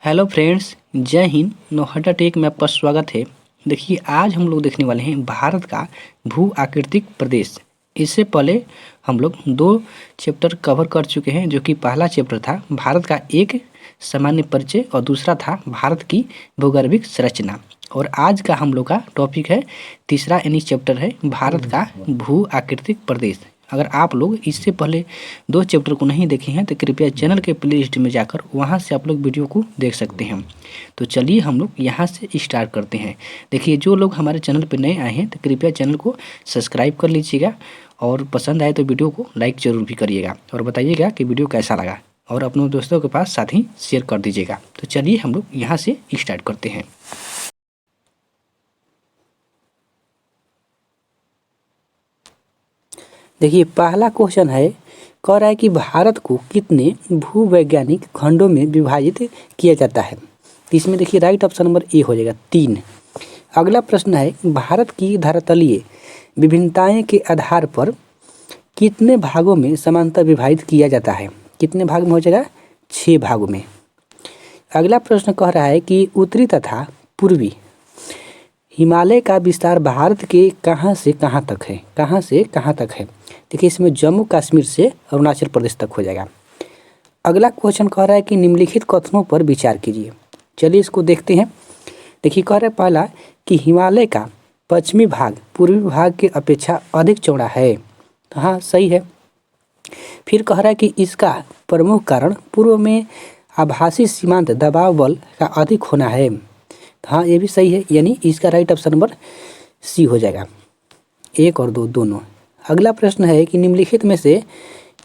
Hello friends, जय Hind. Nauhatta take में आपका स्वागत है। देखिए, आज हम लोग देखने वाले हैं भारत का भू आकृतिक प्रदेश। इससे पहले हम लोग दो चैप्टर कवर कर चुके हैं, जो कि पहला चैप्टर था भारत का एक सामान्य परिचय और दूसरा था भारत की भूगर्भिक संरचना। और आज का हम लोग का टॉपिक है तीसरा, यानी चैप्टर है भारत का भू आकृतिक प्रदेश। अगर आप लोग इससे पहले दो चैप्टर को नहीं देखे हैं तो कृपया चैनल के प्ले लिस्ट में जाकर वहां से आप लोग वीडियो को देख सकते हैं। तो चलिए हम लोग यहां से स्टार्ट करते हैं। देखिए, जो लोग हमारे चैनल पर नए आए हैं तो कृपया चैनल को सब्सक्राइब कर लीजिएगा और पसंद आए तो वीडियो को लाइक ज़रूर भी करिएगा और बताइएगा कि वीडियो कैसा लगा, और अपने दोस्तों के पास साथ ही शेयर कर दीजिएगा। तो चलिए हम लोग यहाँ से स्टार्ट करते हैं। देखिए, पहला क्वेश्चन है, कह रहा है कि भारत को कितने भूवैज्ञानिक खंडों में विभाजित किया जाता है। तो इसमें देखिए राइट ऑप्शन नंबर ए हो जाएगा 3। अगला प्रश्न है, भारत की धरातलीय विभिन्नताएं के आधार पर कितने भागों में समांतर विभाजित किया जाता है। कितने भाग में हो जाएगा? 6 भागों में। अगला प्रश्न कह रहा है कि उत्तरी तथा पूर्वी हिमालय का विस्तार भारत के कहाँ से कहाँ तक है। कहाँ से कहाँ तक है? देखिए, इसमें जम्मू कश्मीर से अरुणाचल प्रदेश तक हो जाएगा। अगला क्वेश्चन कह रहा है कि निम्नलिखित कथनों पर विचार कीजिए। चलिए इसको देखते हैं। देखिए, कह रहा है पहला कि हिमालय का पश्चिमी भाग पूर्वी भाग के अपेक्षा अधिक चौड़ा है। तो हाँ, सही है। फिर कह रहा है कि इसका प्रमुख कारण पूर्व में आभासी सीमांत दबाव बल का अधिक होना है। हाँ, ये भी सही है, यानी इसका राइट ऑप्शन नंबर सी हो जाएगा। 1 और 2 दोनों। अगला प्रश्न है कि निम्नलिखित में से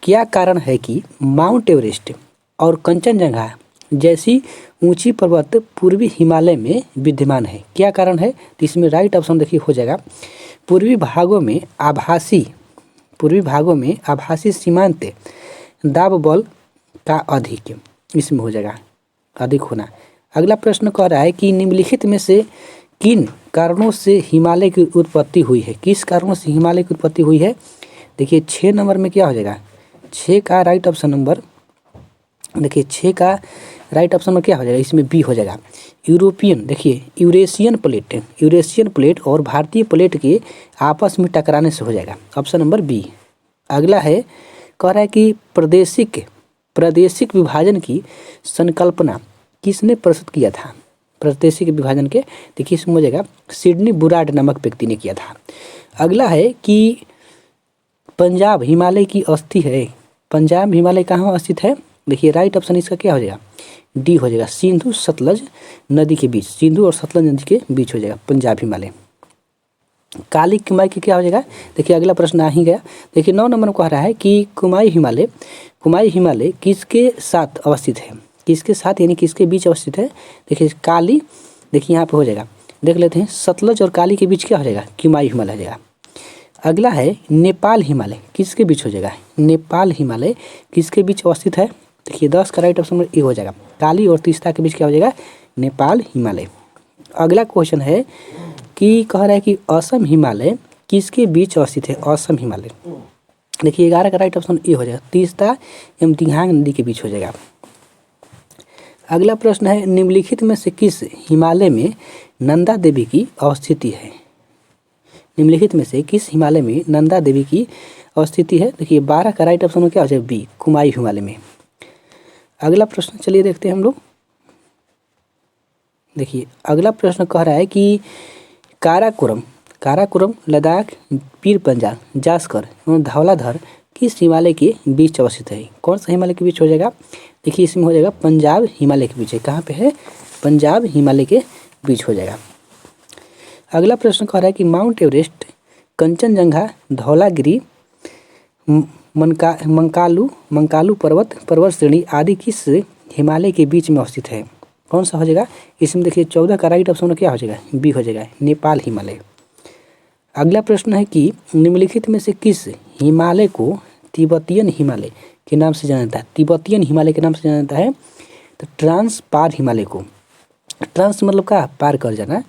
क्या कारण है कि माउंट एवरेस्ट और कंचनजंगा जैसी ऊंची पर्वत पूर्वी हिमालय में विद्यमान है। क्या कारण है? तो इसमें राइट ऑप्शन देखिए हो जाएगा पूर्वी भागों में आभासी सीमांत दाब बल का अधिक, इसमें हो जाएगा अधिक होना। अगला प्रश्न कह रहा है कि निम्नलिखित में से किन कारणों से हिमालय की उत्पत्ति हुई है। किस कारणों से हिमालय की उत्पत्ति हुई है? देखिए 6 नंबर में क्या हो जाएगा? 6 का राइट ऑप्शन नंबर, देखिए 6 का राइट ऑप्शन में क्या हो जाएगा? इसमें बी हो जाएगा यूरोपियन। देखिए, यूरेशियन प्लेट और भारतीय प्लेट के आपस में टकराने से हो जाएगा, ऑप्शन नंबर बी। अगला है, कह रहा है कि प्रादेशिक विभाजन की संकल्पना किसने प्रस्तुत किया था। प्रादेशिक विभाजन के, देखिए इसमें हो जाएगा सिडनी बुराड नामक व्यक्ति ने किया था। अगला है कि पंजाब हिमालय की अस्थि है। पंजाब हिमालय कहाँ स्थित है? देखिए राइट ऑप्शन इसका क्या हो जाएगा? डी हो जाएगा सिंधु सतलज नदी के बीच, सिंधु और सतलज नदी के बीच हो जाएगा पंजाब हिमालय। काली कुमाई की क्या हो जाएगा? देखिए अगला प्रश्न आ ही गया। देखिए 9 नंबर में कह रहा है कि कुमाई हिमालय किसके साथ अवस्थित है। किसके साथ यानी किसके बीच अवस्थित है? देखिए काली, देखिए यहाँ पे हो जाएगा, देख लेते हैं, सतलज और काली के बीच क्या हो जाएगा? कुमाई हिमालय हो जाएगा। अगला है नेपाल हिमालय किसके बीच हो जाएगा? नेपाल हिमालय किसके बीच अवस्थित है? देखिए 10 का राइट ऑप्शन नंबर ए हो जाएगा काली और तीस्ता के बीच क्या हो जाएगा? नेपाल हिमालय। अगला क्वेश्चन है कि कह रहा है कि असम हिमालय किसके बीच अवस्थित है? असम हिमालय, देखिए 11 का राइट ऑप्शन ए हो जाएगा तीस्ता एवं दिहांग नदी के बीच हो जाएगा। अगला प्रश्न है, निम्नलिखित में से किस हिमालय में नंदा देवी की अवस्थिति है। निम्नलिखित में से किस हिमालय में नंदा देवी की अवस्थिति है? देखिए 12 का राइट ऑप्शन में क्या हो जाएगा? बी, कुमाई हिमालय में। अगला प्रश्न चलिए देखते हैं हम लोग। देखिए अगला प्रश्न कह रहा है कि काराकोरम लद्दाख, पीर पंजाल, जास्कर एवं धौलाधर किस हिमालय के बीच अवस्थित है। कौन सा हिमालय के बीच हो जाएगा? देखिए इसमें हो जाएगा पंजाब हिमालय के बीच है। कहाँ पे है? पंजाब हिमालय के बीच हो जाएगा। अगला प्रश्न कह रहा है कि माउंट एवरेस्ट, कंचनजंगा, धौलागिरी, मंकालू पर्वत श्रेणी आदि किस हिमालय के बीच में अवस्थित है। कौन सा हो जाएगा? इसमें देखिए 14 का राइट ऑप्शन क्या हो जाएगा? बी हो जाएगा नेपाल हिमालय। अगला प्रश्न है कि निम्नलिखित में से किस हिमालय को तिब्बतियन हिमालय के नाम से जाना जाता है। तिब्बतियन हिमालय के नाम से जाना जाता है तो ट्रांस पार हिमालय को। ट्रांस मतलब क्या? पार कर जाना।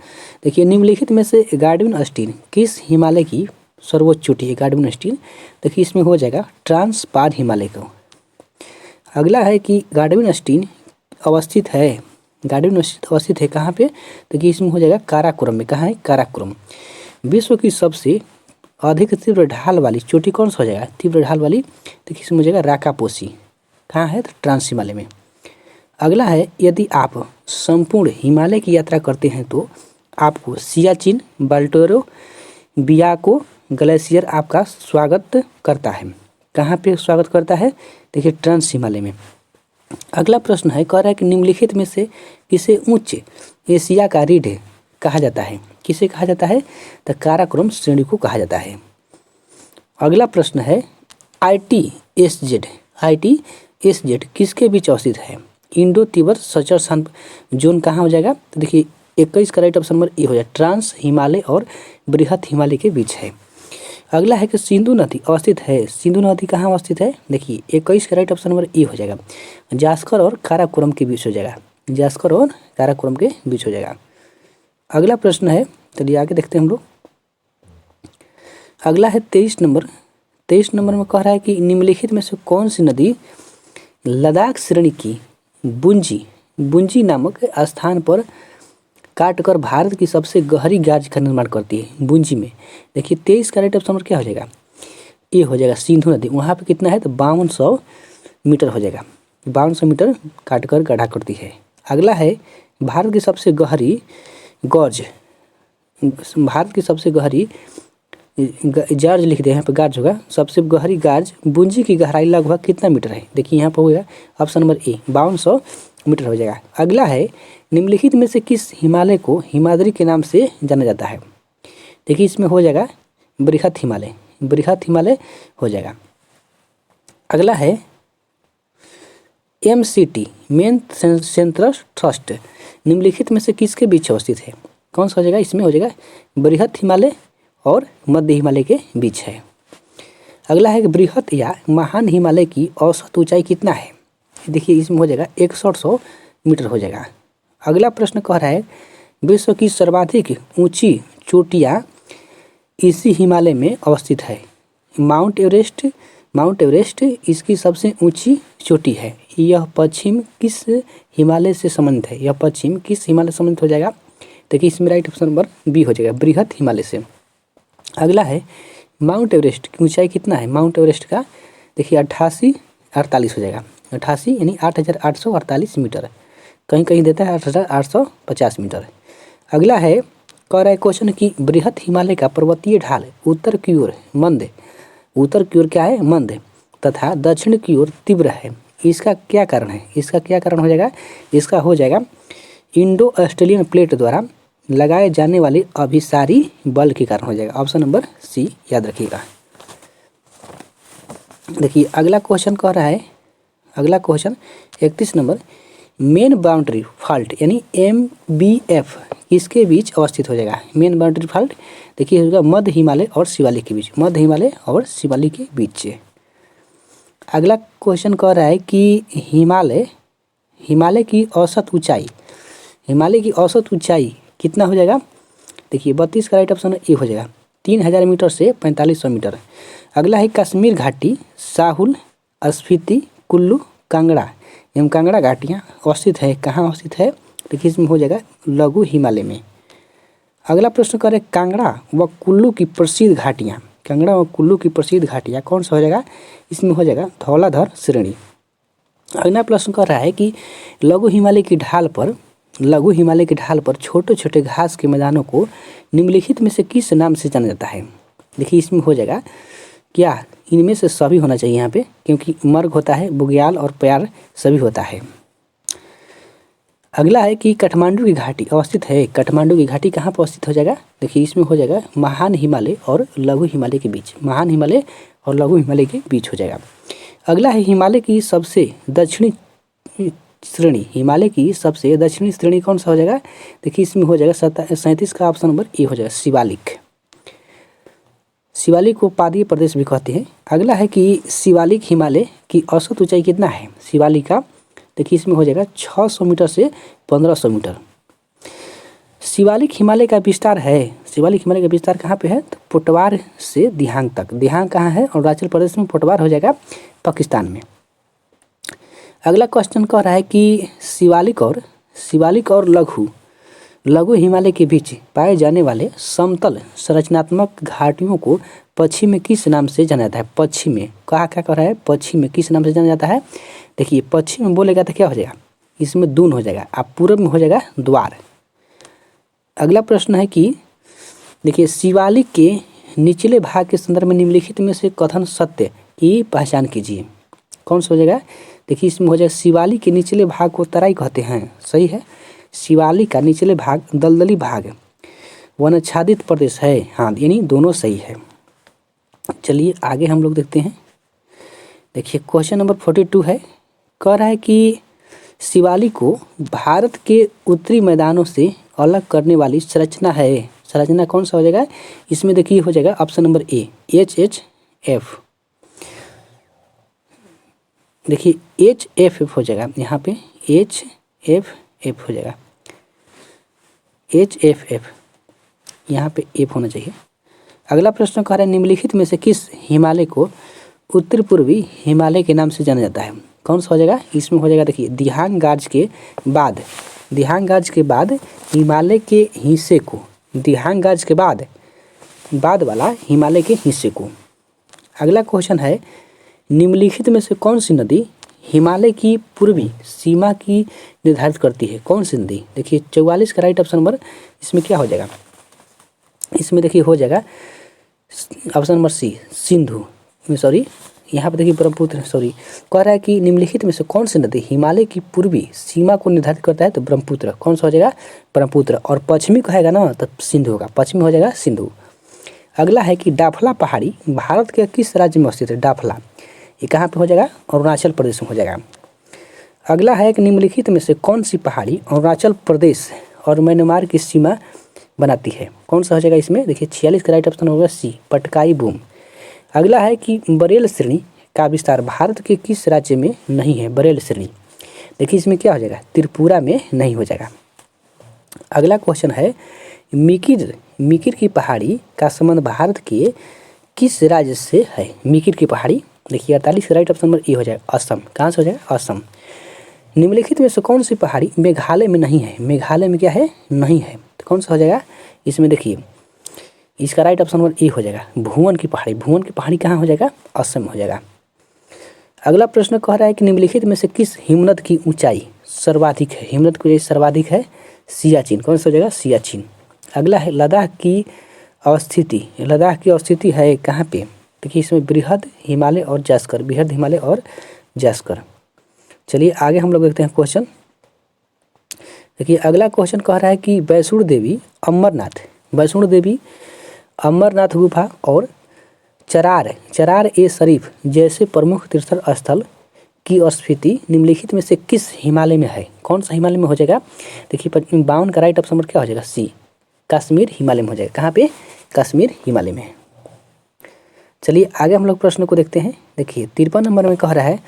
देखिए निम्नलिखित में से गार्डविन अस्टीन किस हिमालय की सर्वोच्च चोटी है? गार्डविन अस्टीन, देखिए इसमें हो जाएगा ट्रांस पार हिमालय को। अगला है कि गार्डविन अस्टीन अवस्थित है गार्डन अवस्थित है कहाँ पे? देखिए इसमें हो जाएगा काराकोरम में। कहाँ है? काराकोरम। विश्व की सबसे अधिक तीव्र ढाल वाली चोटी कौन सा हो जाएगा? तीव्र ढाल वाली, देखिए इसमें हो जाएगा राकापोसी। कहाँ है? तो ट्रांस हिमालय में। अगला है, यदि आप संपूर्ण हिमालय की यात्रा करते हैं तो आपको सियाचिन, बाल्टोरो, बियाको ग्लेशियर आपका स्वागत करता है। कहाँ पे स्वागत करता है? देखिए ट्रांस हिमालय में। अगला प्रश्न है, कह रहा है कि निम्नलिखित में से किसे उच्च एशिया का रीढ़ कहा जाता है? किसे कहा जाता है? तो काराकोरम श्रेणी को कहा जाता है। अगला प्रश्न है, ITSZ किसके बीच अवस्थित है? इंडो तिब्बत सचर शांत जोन कहाँ हो जाएगा? तो देखिए 21 का राइट ऑप्शन नंबर ए हो जाएगा, ट्रांस हिमालय और बृहत हिमालय के बीच है। अगला है कि सिंधु नदी अवस्थित है। सिंधु नदी कहाँ अवस्थित है? देखिए 21 का राइट ऑप्शन नंबर ए हो जाएगा, जास्कर और काराकोरम के बीच हो जाएगा। जास्कर और काराकोरम के बीच हो जाएगा। अगला प्रश्न है, चलिए आगे देखते हैं हम लोग। अगला है 23 नंबर। 23 नंबर में कह रहा है कि निम्नलिखित में से कौन सी नदी लद्दाख श्रेणी की बुंजी नामक स्थान पर काटकर भारत की सबसे गहरी गाज का निर्माण करती है? बुंजी में। देखिए 23 का राइट ऑप्शन क्या हो जाएगा? ये हो जाएगा सिंधु नदी। वहाँ पे कितना है? तो 5200 मीटर हो जाएगा। 5200 मीटर काटकर गढ़ा करती है। अगला है, भारत की सबसे गहरी जार्ज लिख दे, यहाँ पे गाज होगा। सबसे गहरी गाज बुंजी की गहराई लगभग कितना मीटर है? देखिए यहाँ पर होगा ऑप्शन नंबर ए, 5200 मीटर हो जाएगा। अगला है, निम्नलिखित में से किस हिमालय को हिमाद्री के नाम से जाना जाता है? देखिए इसमें हो जाएगा बृहत हिमालय हो जाएगा। अगला है, MCT मेन सेंट्रल ट्रस्ट निम्नलिखित में से किसके बीच अवस्थित है? कौन सा हो जाएगा? इसमें हो जाएगा बृहत हिमालय और मध्य हिमालय के बीच है। अगला है कि बृहत या महान हिमालय की औसत ऊंचाई कितना है? देखिए इसमें हो जाएगा 6100 मीटर हो जाएगा। अगला प्रश्न कह रहा है, विश्व की सर्वाधिक ऊंची चोटियाँ इसी हिमालय में अवस्थित है। माउंट एवरेस्ट इसकी सबसे ऊंची चोटी है। यह पश्चिम किस हिमालय से संबंधित है? यह पश्चिम किस हिमालय से संबंधित हो जाएगा? देखिए इसमें राइट ऑप्शन नंबर बी हो जाएगा, बृहत हिमालय से। अगला है, माउंट एवरेस्ट की ऊंचाई कितना है? माउंट एवरेस्ट का देखिए 8848 हो जाएगा। 88 यानी 8848 मीटर। कहीं कहीं देता है 8850 मीटर। अगला है, कह रहा है क्वेश्चन कि बृहत हिमालय का पर्वतीय ढाल उत्तर की ओर क्या है? मंद तथा दक्षिण की ओर तीव्र है। इसका क्या कारण है? इसका क्या कारण हो जाएगा? इसका हो जाएगा इंडो ऑस्ट्रेलियन प्लेट द्वारा लगाए जाने वाले अभिसारी बल के कारण हो जाएगा। ऑप्शन नंबर सी याद रखिएगा। देखिए अगला क्वेश्चन कह रहा है, अगला question 31 number, main boundary fault यानी MBF किसके बीच अवस्थित हो जाएगा? मेन बाउंड्री फॉल्ट देखिए होगा मध्य हिमालय और शिवालिक के बीच, मध्य हिमालय और शिवालिक के बीच। अगला क्वेश्चन कह रहा है कि हिमालय की औसत ऊंचाई कितना हो जाएगा? देखिए 32 का राइट ऑप्शन ए हो जाएगा, 3000 मीटर से 4500 मीटर। अगला है, कश्मीर घाटी, साहुल, स्पीति, कुल्लू, कांगड़ा एवं कांगड़ा घाटियाँ अवस्थित है। कहाँ अवस्थित है? देखिए इसमें हो जाएगा लघु हिमालय में। अगला प्रश्न करें, कांगड़ा व कुल्लू की प्रसिद्ध घाटियाँ कौन सा हो जाएगा? इसमें हो जाएगा धौलाधर श्रेणी। अगला प्रश्न कर रहा है कि लघु हिमालय की ढाल पर छोटे छोटे घास के मैदानों को निम्नलिखित में से किस नाम से जाना जाता है? देखिए इसमें हो जाएगा क्या? इनमें से सभी होना चाहिए यहाँ पे, क्योंकि मर्ग होता है, बुग्याल और प्यार सभी होता है। अगला है कि काठमांडू की घाटी अवस्थित है। काठमांडू की घाटी कहाँ पर अवस्थित हो जाएगा? देखिए इसमें हो जाएगा महान हिमालय और लघु हिमालय के बीच, महान हिमालय और लघु हिमालय के बीच हो जाएगा। अगला है, हिमालय की सबसे दक्षिणी श्रेणी कौन सा हो जाएगा? देखिए इसमें हो जाएगा 37 का ऑप्शन नंबर ए हो जाएगा, शिवालिक को पादीय प्रदेश भी कहते हैं। अगला है कि शिवालिक हिमालय की औसत ऊंचाई कितना है? शिवालिक का देखिए इसमें हो जाएगा 600 मीटर से 1500 मीटर। शिवालिक हिमालय का विस्तार कहाँ पे है? तो पोटवार से दिहांग तक। दिहांग कहाँ है? अरुणाचल प्रदेश में। पोटवार हो जाएगा पाकिस्तान में। अगला क्वेश्चन कह रहा है कि शिवालिक और शिवालिक और लघु हिमालय के बीच पाए जाने वाले समतल संरचनात्मक घाटियों को पश्चिम में किस नाम से जाना जाता है? पश्चिम में कहा क्या कर रहा है? पश्चिम में किस नाम से जाना जाता है? देखिए पश्चिम में बोलेगा तो क्या हो जाएगा? इसमें दून हो जाएगा, अब पूर्व में हो जाएगा द्वार। अगला प्रश्न है कि देखिए शिवालिक के निचले भाग के संदर्भ में निम्नलिखित में से कथन सत्य की पहचान कीजिए। कौन सा हो जाएगा? देखिए इसमें हो जाएगा शिवालिक के निचले भाग को तराई कहते हैं, सही है। शिवालिक का निचले भाग दलदली भाग वनाच्छादित प्रदेश है, हाँ यानी दोनों सही है। चलिए आगे हम लोग देखते हैं। देखिए क्वेश्चन नंबर 42 है, कह रहा है कि शिवालिक को भारत के उत्तरी मैदानों से अलग करने वाली संरचना है, संरचना कौन सा हो जाएगा? इसमें देखिए हो जाएगा ऑप्शन नंबर ए HHF। देखिए HFF हो जाएगा, यहाँ पे HFF हो जाएगा, HFF यहाँ पे F होना चाहिए। अगला प्रश्न कह रहा है निम्नलिखित में से किस हिमालय को उत्तर पूर्वी हिमालय के नाम से जाना जाता है? कौन सा हो जाएगा? इसमें हो जाएगा देखिए दिहांग गाज के बाद हिमालय के हिस्से को, दिहांग गाज के बाद वाला हिमालय के हिस्से को। अगला क्वेश्चन है निम्नलिखित में से कौन सी नदी हिमालय की पूर्वी सीमा की निर्धारित करती है? कौन सी नदी? देखिए 44 का राइट ऑप्शन नंबर इसमें क्या हो जाएगा? इसमें देखिए हो जाएगा option number C Sindhu, sorry यहाँ पे देखिए ब्रह्मपुत्र, सॉरी कह रहा है कि निम्नलिखित में से कौन सी नदी हिमालय की पूर्वी सीमा को निर्धारित करता है? तो ब्रह्मपुत्र। कौन सा हो जाएगा? ब्रह्मपुत्र। और पश्चिमी कहेगा ना तो सिंधु होगा, पश्चिमी हो जाएगा सिंधु। अगला है कि डाफला पहाड़ी भारत के किस राज्य में स्थित है? डाफला ये कहाँ पे हो जाएगा? अरुणाचल प्रदेश में हो जाएगा। अगला है कि निम्नलिखित में से कौन सी पहाड़ी अरुणाचल प्रदेश और म्यांमार की सीमा बनाती है? कौन सा हो जाएगा इसमें? देखिए 46 का राइट ऑप्शन होगा सी पटकाई बूम। अगला है कि बरेल श्रेणी का विस्तार भारत के किस राज्य में नहीं है? बरेल श्रेणी देखिए इसमें क्या हो जाएगा? त्रिपुरा में नहीं हो जाएगा। अगला क्वेश्चन है मिकिर की पहाड़ी का संबंध भारत के किस राज्य से है? मिकिर की पहाड़ी देखिए 48 का राइट ऑप्शन नंबर ए हो जाएगा असम। कहाँ से हो जाएगा? असम। निम्नलिखित में से कौन सी पहाड़ी मेघालय में नहीं है? मेघालय में क्या है? नहीं है, तो कौन सा हो जाएगा? इसमें देखिए इसका राइट ऑप्शन नंबर ए हो जाएगा भुवन की पहाड़ी कहाँ हो जाएगा? असम हो जाएगा। अगला प्रश्न कह रहा है कि निम्नलिखित में से किस हिमनद की ऊंचाई सर्वाधिक है? हिमनद की ऊंचाई सर्वाधिक है सियाचिन। कौन सा हो जाएगा? सियाचिन। अगला है लद्दाख की अवस्थिति है कहाँ पे? देखिए इसमें बृहद हिमालय और जास्कर। चलिए आगे हम लोग देखते हैं क्वेश्चन। देखिए अगला क्वेश्चन कह रहा है कि वैष्णो देवी अमरनाथ गुफा और चरार ए शरीफ जैसे प्रमुख तीर्थ स्थल की स्थिति निम्नलिखित में से किस हिमालय में है? कौन सा हिमालय में हो जाएगा? देखिए 52 का राइट ऑप्शन नंबर क्या हो जाएगा? सी कश्मीर हिमालय में हो जाएगा। कहाँ पे? कश्मीर हिमालय में। चलिए आगे हम लोग प्रश्न को देखते हैं। देखिए 53 नंबर में कह रहा है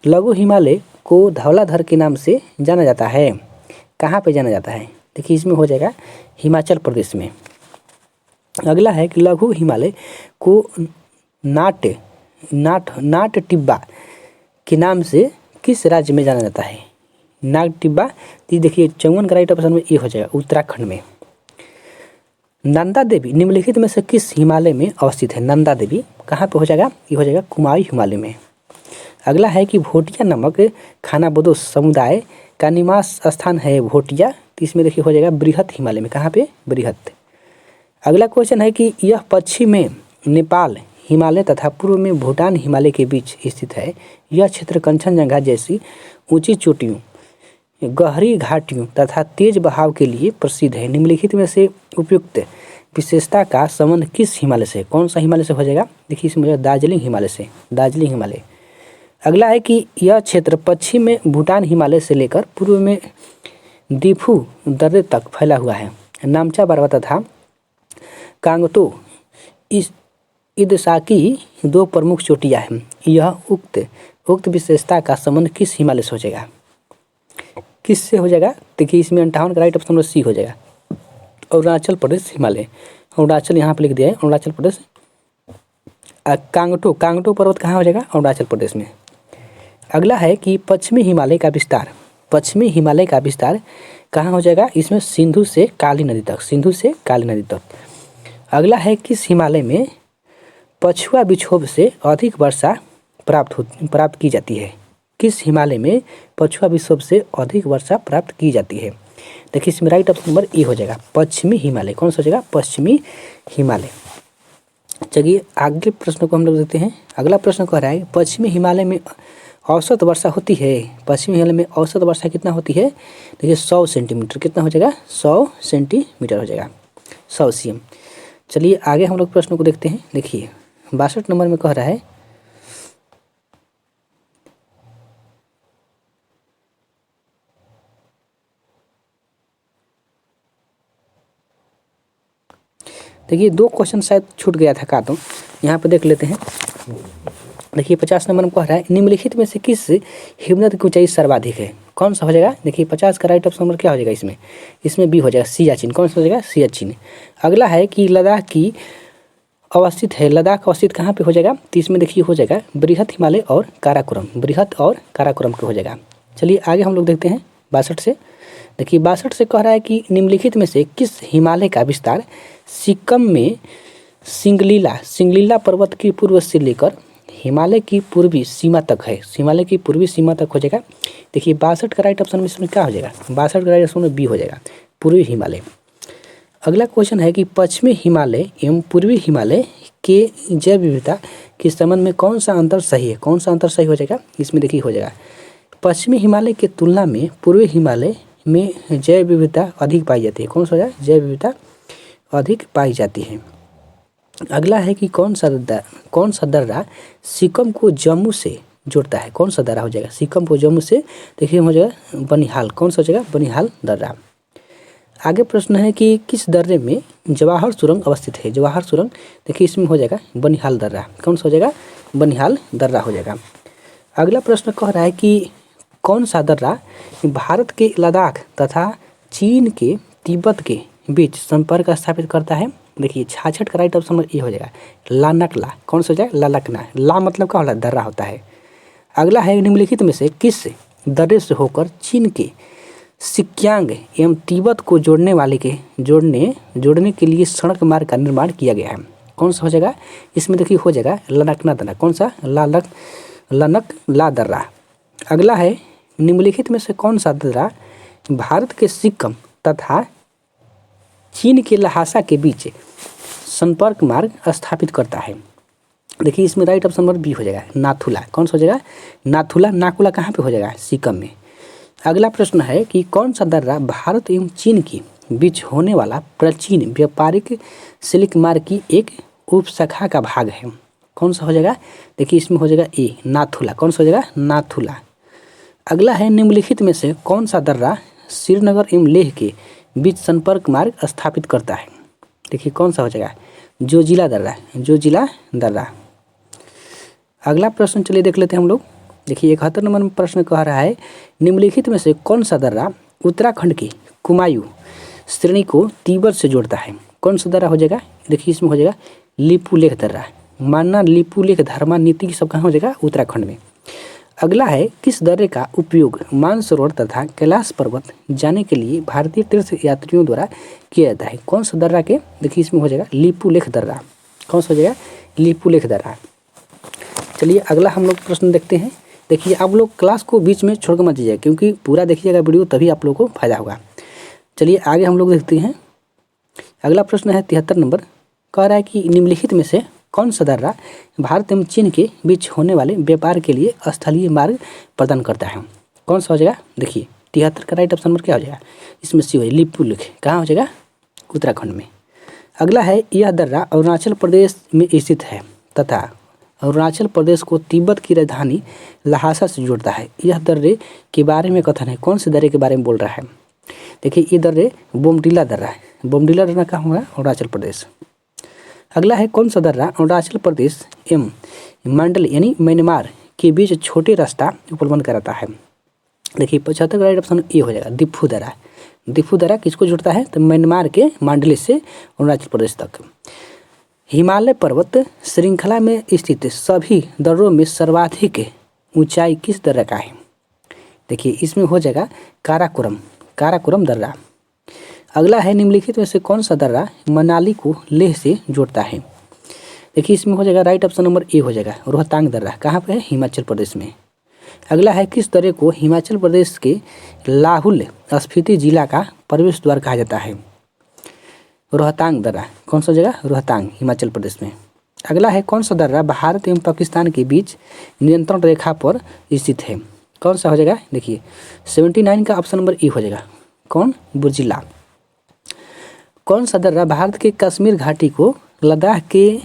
लघु हिमालय को धौलाधर के नाम से जाना जाता है, कहाँ पे जाना जाता है? देखिए इसमें हो जाएगा हिमाचल प्रदेश में। अगला है कि लघु हिमालय को नाट टिब्बा के नाम से किस राज्य में जाना जाता है? नाग टिब्बा देखिए 54 का राइट ऑप्शन में ये हो जाएगा उत्तराखंड में। नंदा देवी निम्नलिखित में से किस हिमालय में अवस्थित है? नंदा देवी कहाँ पे हो जाएगा? ये हो जाएगा कुमाऊं हिमालय में। अगला है कि भोटिया नामक खानाबदोश समुदाय का निवास स्थान है भोटिया, तो इसमें देखिए हो जाएगा बृहत हिमालय में। कहाँ पे? बृहत। अगला क्वेश्चन है कि यह पश्चिम में नेपाल हिमालय तथा पूर्व में भूटान हिमालय के बीच स्थित है। यह क्षेत्र कंचनजंगा जैसी ऊंची चोटियों, गहरी घाटियों तथा तेज बहाव के लिए प्रसिद्ध है। निम्नलिखित में से उपयुक्त विशेषता का संबंध किस हिमालय से? कौन सा हिमालय से हो जाएगा? देखिए इसमें दार्जिलिंग हिमालय। अगला है कि यह क्षेत्र पश्चिम में भूटान हिमालय से लेकर पूर्व में दीफू दर्रे तक फैला हुआ है। नामचा बरवा तथा कांगतो इदसाकी दो प्रमुख चोटियाँ हैं। यह उक्त विशेषता का संबंध किस हिमालय से हो जाएगा? किससे हो जाएगा? देखिए इसमें 58 का राइट ऑप्शन नंबर सी हो जाएगा अरुणाचल प्रदेश हिमालय। अरुणाचल यहाँ पे लिख दिया है अरुणाचल प्रदेश। कांगटो पर्वत कहाँ हो जाएगा? अरुणाचल प्रदेश में। अगला है कि पश्चिमी हिमालय का विस्तार कहाँ हो जाएगा इसमें? सिंधु से काली नदी तक, सिंधु से काली नदी तक। अगला है किस हिमालय में पछुआ विक्षोभ से अधिक वर्षा प्राप्त की जाती है? किस हिमालय में पछुआ विक्षोभ से अधिक वर्षा प्राप्त की जाती है? देखिए इसमें राइट ऑप्शन नंबर ए हो जाएगा, पश्चिमी हिमालय। कौन सा हो जाएगा? पश्चिमी हिमालय। चलिए आगे प्रश्न को हम लोग देखते हैं। अगला प्रश्न कह रहा है पश्चिमी हिमालय में औसत वर्षा होती है। पश्चिमी हिमालय में औसत वर्षा कितना होती है? देखिए 100 सेंटीमीटर। कितना हो जाएगा? 100 सेंटीमीटर हो जाएगा, 100 cm। चलिए आगे हम लोग प्रश्न को देखते हैं। देखिए 62 नंबर में कह रहा है देखिए 2 क्वेश्चन शायद छूट गया था, तो यहाँ पे देख लेते हैं। देखिए 50 नंबर में कह रहा है निम्नलिखित में से किस हिमनद की ऊंचाई सर्वाधिक है? कौन सा हो जाएगा? देखिए 50 का राइट ऑप्शन नंबर क्या हो जाएगा इसमें बी हो जाएगा, सियाचिन। कौन सा हो जाएगा? सियाचिन। अगला है कि लद्दाख की अवस्थित है। लद्दाख अवस्थित कहाँ पे हो जाएगा? तो इसमें देखिए हो जाएगा बृहत हिमालय और काराकोरम, बृहत और काराकोरम के हो जाएगा। चलिए आगे हम लोग देखते हैं 62 से। देखिए 62 से कह रहा है कि निम्नलिखित में से किस हिमालय का विस्तार सिक्किम में सिंगलीला पर्वत की पूर्व से लेकर हिमालय की पूर्वी सीमा तक है? हिमालय की पूर्वी सीमा तक हो जाएगा। देखिए 62 का राइट ऑप्शन में इसमें क्या हो जाएगा? 62 का राइट ऑप्शन में बी हो जाएगा, पूर्वी हिमालय। अगला क्वेश्चन है कि पश्चिमी हिमालय एवं पूर्वी हिमालय के जैव विविधता के संबंध में कौन सा अंतर सही है? कौन सा अंतर सही हो जाएगा? इसमें देखिए हो जाएगा पश्चिमी हिमालय की तुलना में पूर्वी हिमालय में जैव विविधता अधिक पाई जाती है। कौन सा हो जाएगा? जैव विविधता अधिक पाई जाती है। अगला है कि कौन सा दर्रा सिक्किम को जम्मू से जोड़ता है? कौन सा दर्रा हो जाएगा सिक्किम को जम्मू से? देखिए हो जाएगा बनिहाल। कौन सा हो जाएगा? बनिहाल दर्रा। आगे प्रश्न है कि किस दर्रे में जवाहर सुरंग अवस्थित है? जवाहर सुरंग देखिए इसमें हो जाएगा बनिहाल दर्रा। कौन सा हो जाएगा? बनिहाल दर्रा हो जाएगा। अगला प्रश्न कह रहा है कि कौन सा दर्रा भारत के लद्दाख तथा चीन के तिब्बत के बीच संपर्क स्थापित करता है? देखिए 66 का राइट ऑप्शन ये हो जाएगा लानकला। कौन सा हो जाएगा? लालकना। ला मतलब क्या होला? दर्रा होता है। अगला है निम्नलिखित में से किस दर्रे से होकर चीन के सिक्यांग एवं तिब्बत को जोड़ने के लिए सड़क मार्ग का निर्माण किया गया है? कौन सा हो जाएगा? इसमें देखिए हो जाएगा लनकना दर्रा। कौन सा? लनकला दर्रा। अगला है निम्नलिखित में से कौन सा दर्रा भारत के सिक्किम तथा चीन के लहासा के बीच संपर्क मार्ग स्थापित करता है? देखिए इसमें राइट ऑप्शन नंबर बी हो जाएगा नाथुला। कौन सा हो जाएगा? नाथुला। नाकुला कहाँ पे हो जाएगा? सिक्किम में। अगला प्रश्न है कि कौन सा दर्रा भारत एवं चीन के बीच होने वाला प्राचीन व्यापारिक सिल्क मार्ग की एक उपशाखा का भाग है? कौन सा हो जाएगा? देखिए इसमें हो जाएगा ए नाथुला। कौन सा हो जाएगा? नाथुला। अगला है निम्नलिखित में से कौन सा दर्रा श्रीनगर एवं लेह के बीच संपर्क मार्ग स्थापित करता है? देखिए कौन सा हो जाएगा? जोजिला दर्रा। जोजिला दर्रा। अगला प्रश्न चलिए देख लेते हैं हम लोग। देखिए 71 नंबर में प्रश्न कह रहा है निम्नलिखित में से कौन सा दर्रा उत्तराखंड की कुमायूं श्रेणी को तिब्बत से जोड़ता है? कौन सा दर्रा हो जाएगा? देखिए इसमें हो जाएगा लिपुलेख दर्रा। मानना लिपुलेख धर्मा नीति सब कहाँ हो जाएगा? उत्तराखंड में। अगला है किस दर्रे का उपयोग मानसरोवर तथा कैलाश पर्वत जाने के लिए भारतीय तीर्थ यात्रियों द्वारा किया जाता है? कौन सा दर्रा के? देखिए इसमें हो जाएगा लिपुलेख दर्रा। कौन सा हो जाएगा? लिपुलेख दर्रा। चलिए अगला हम लोग प्रश्न देखते हैं। देखिए आप लोग क्लास को बीच में छोड़ कर मत दीजिएगा, क्योंकि पूरा देखिएगा वीडियो तभी आप लोग को फायदा होगा। चलिए आगे हम लोग देखते हैं। अगला प्रश्न है 73 नंबर। कह रहा है कि निम्नलिखित में से कौन सा दर्रा भारत एवं चीन के बीच होने वाले व्यापार के लिए स्थलीय मार्ग प्रदान करता है? कौन सा हो जाएगा? देखिए 73 का राइट ऑप्शन नंबर क्या हो जाएगा? इसमें सी हो लिपुलेख। कहाँ हो जाएगा? उत्तराखंड में। अगला है यह दर्रा अरुणाचल प्रदेश में स्थित है तथा अरुणाचल प्रदेश को तिब्बत की राजधानी लहासा से जोड़ता है। यह दर्रे के बारे में कथन है। कौन से दर्रे के बारे में बोल रहा है? देखिए ये दर्रे बोमडिला दर्रा है। बोमडिला दर्रा कहाँ हुआ? अरुणाचल प्रदेश। अगला है कौन सा दर्रा अरुणाचल प्रदेश एवं मंडल यानी म्यांमार के बीच छोटे रास्ता उपलब्ध कराता है? देखिए 75 का राइट ऑप्शन ए हो जाएगा दिफू दर्रा। दिफू दर्रा किसको जोड़ता है? तो म्यांमार के मांडली से अरुणाचल प्रदेश तक। हिमालय पर्वत श्रृंखला में स्थित सभी दर्रों में सर्वाधिक ऊंचाई किस दर्रे का है? देखिए इसमें हो जाएगा काराकोरम। काराकोरम दर्रा। अगला है निम्नलिखित में से कौन सा दर्रा मनाली को लेह से जोड़ता है। देखिए इसमें हो जाएगा राइट ऑप्शन नंबर ए हो जाएगा रोहतांग दर्रा। कहाँ पे है? हिमाचल प्रदेश में। अगला है किस दर्रे को हिमाचल प्रदेश के लाहुल स्फीति जिला का प्रवेश द्वार कहा जाता है। रोहतांग दर्रा। कौन सा जगह? रोहतांग, हिमाचल प्रदेश में। अगला है कौन सा दर्रा भारत एवं पाकिस्तान के बीच नियंत्रण रेखा पर स्थित है। कौन सा हो जाएगा? देखिए 79 का ऑप्शन नंबर ए हो जाएगा। कौन? बुर्जिला। कौन सा दर्रा भारत के कश्मीर घाटी को लद्दाख के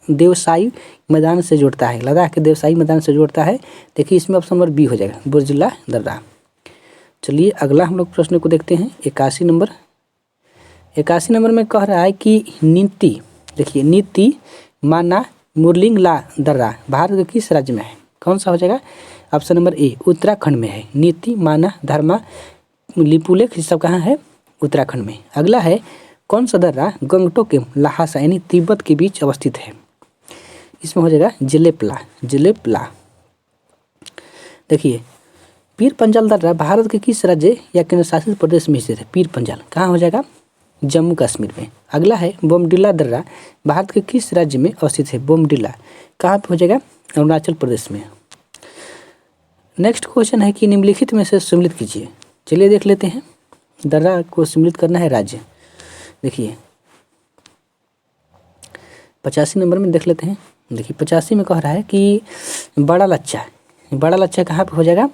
देवसाई मैदान से जोड़ता है। लद्दाख के देवसाई मैदान से जोड़ता है। देखिए इसमें ऑप्शन नंबर बी हो जाएगा बुर्जिला दर्रा। चलिए अगला हम लोग प्रश्न को देखते हैं 81 नंबर। 81 नंबर में कह रहा है कि नीति, देखिए नीति माना मुरलिंगला दर्रा भारत के किस राज्य में है। कौन सा हो जाएगा? ऑप्शन नंबर ए उत्तराखंड में है। नीति माना धर्मा लिपुलेख ये सब कहाँ है? उत्तराखंड में। अगला है कौन सा दर्रा गंगटोक के लहासा यानी तिब्बत के बीच अवस्थित है। इसमें हो जाएगा जेलेपला। जेलेपला। देखिए पीर पंजाल दर्रा भारत के किस राज्य या केंद्र शासित प्रदेश में स्थित है। पीर पंजाल कहाँ हो जाएगा? जम्मू कश्मीर में। अगला है बोमडिला दर्रा भारत के किस राज्य में अवस्थित है। बोमडिला कहाँ पे हो जाएगा? अरुणाचल प्रदेश में। नेक्स्ट क्वेश्चन है कि निम्नलिखित में से सम्मिलित कीजिए। चलिए देख लेते हैं। दर्रा को सम्मिलित करना है राज्य। देखिए 85 नंबर में देख लेते हैं। देखिए 85 में कह रहा है कि बड़ा लच्छा। बड़ा लच्छा कहाँ पे हो जाएगा?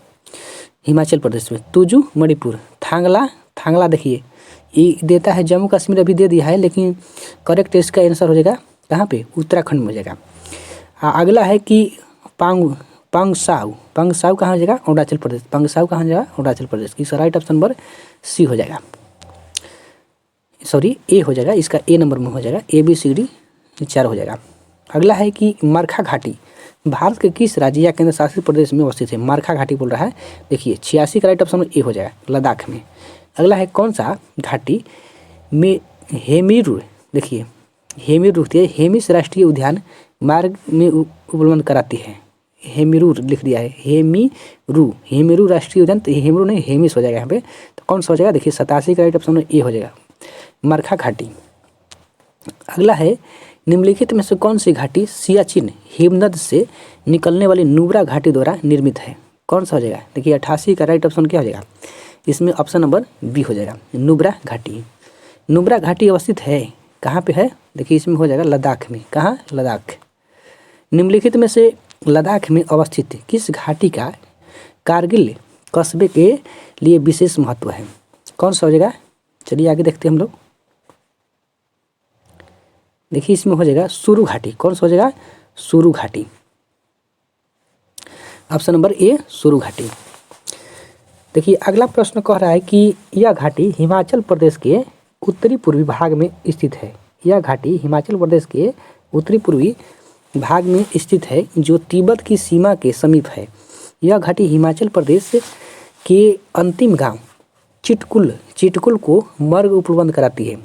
हिमाचल प्रदेश में। तुजू मणिपुर। थांगला। थांगला देखिए ये देता है जम्मू कश्मीर, अभी दे दिया है लेकिन करेक्ट इसका आंसर हो जाएगा कहाँ पे? उत्तराखंड में हो जाएगा। अगला है कि पांगसाउ। पांगसाउ कहाँ हो जाएगा? अरुणाचल प्रदेश। पांगसाउ कहाँ हो जाएगा? अरुणाचल प्रदेश। इसका राइट ऑप्शन नंबर सी हो जाएगा, सॉरी ए हो जाएगा। इसका ए नंबर में हो जाएगा। ABCD 4 हो जाएगा। अगला है कि मरखा घाटी भारत के किस राज्य या केंद्र शासित प्रदेश में अवस्थित है। मरखा घाटी बोल रहा है। देखिए 86 का राइट ऑप्शन ए हो जाएगा, लद्दाख में। अगला है कौन सा घाटी में हेमिरू, देखिए हेमिरू हेमिस राष्ट्रीय उद्यान मार्ग में उपलब्ध कराती है। हेमिरू लिख दिया है। हेमिरू राष्ट्रीय उद्यान, तो हेमिरू नहीं हेमिस हो जाएगा यहाँ पे। तो कौन सा हो जाएगा? देखिए 87 का राइट ऑप्शन ए हो जाएगा, मरखा घाटी। अगला है निम्नलिखित में से कौन सी घाटी सियाचिन हिमनद से निकलने वाली नुब्रा घाटी द्वारा निर्मित है। कौन सा हो जाएगा? देखिए 88 का राइट ऑप्शन क्या हो जाएगा? इसमें ऑप्शन नंबर बी हो जाएगा, नुब्रा घाटी। नुब्रा घाटी अवस्थित है कहाँ पे है? देखिए इसमें हो जाएगा लद्दाख में। कहाँ? लद्दाख। निम्नलिखित में से लद्दाख में अवस्थित किस घाटी का कारगिल कस्बे के लिए विशेष महत्व है। कौन सा हो जाएगा? चलिए आगे देखते हैं हम लोग। देखिए इसमें हो जाएगा सुरु घाटी। कौन सा हो जाएगा? सुरु घाटी। ऑप्शन नंबर ए सुरु घाटी। देखिए अगला प्रश्न कह रहा है कि यह घाटी हिमाचल प्रदेश के उत्तरी पूर्वी भाग में स्थित है। यह घाटी हिमाचल प्रदेश के उत्तरी पूर्वी भाग में स्थित है जो तिब्बत की सीमा के समीप है। यह घाटी हिमाचल प्रदेश के अंतिम गांव चिटकुल को मार्ग उपलब्ध कराती है।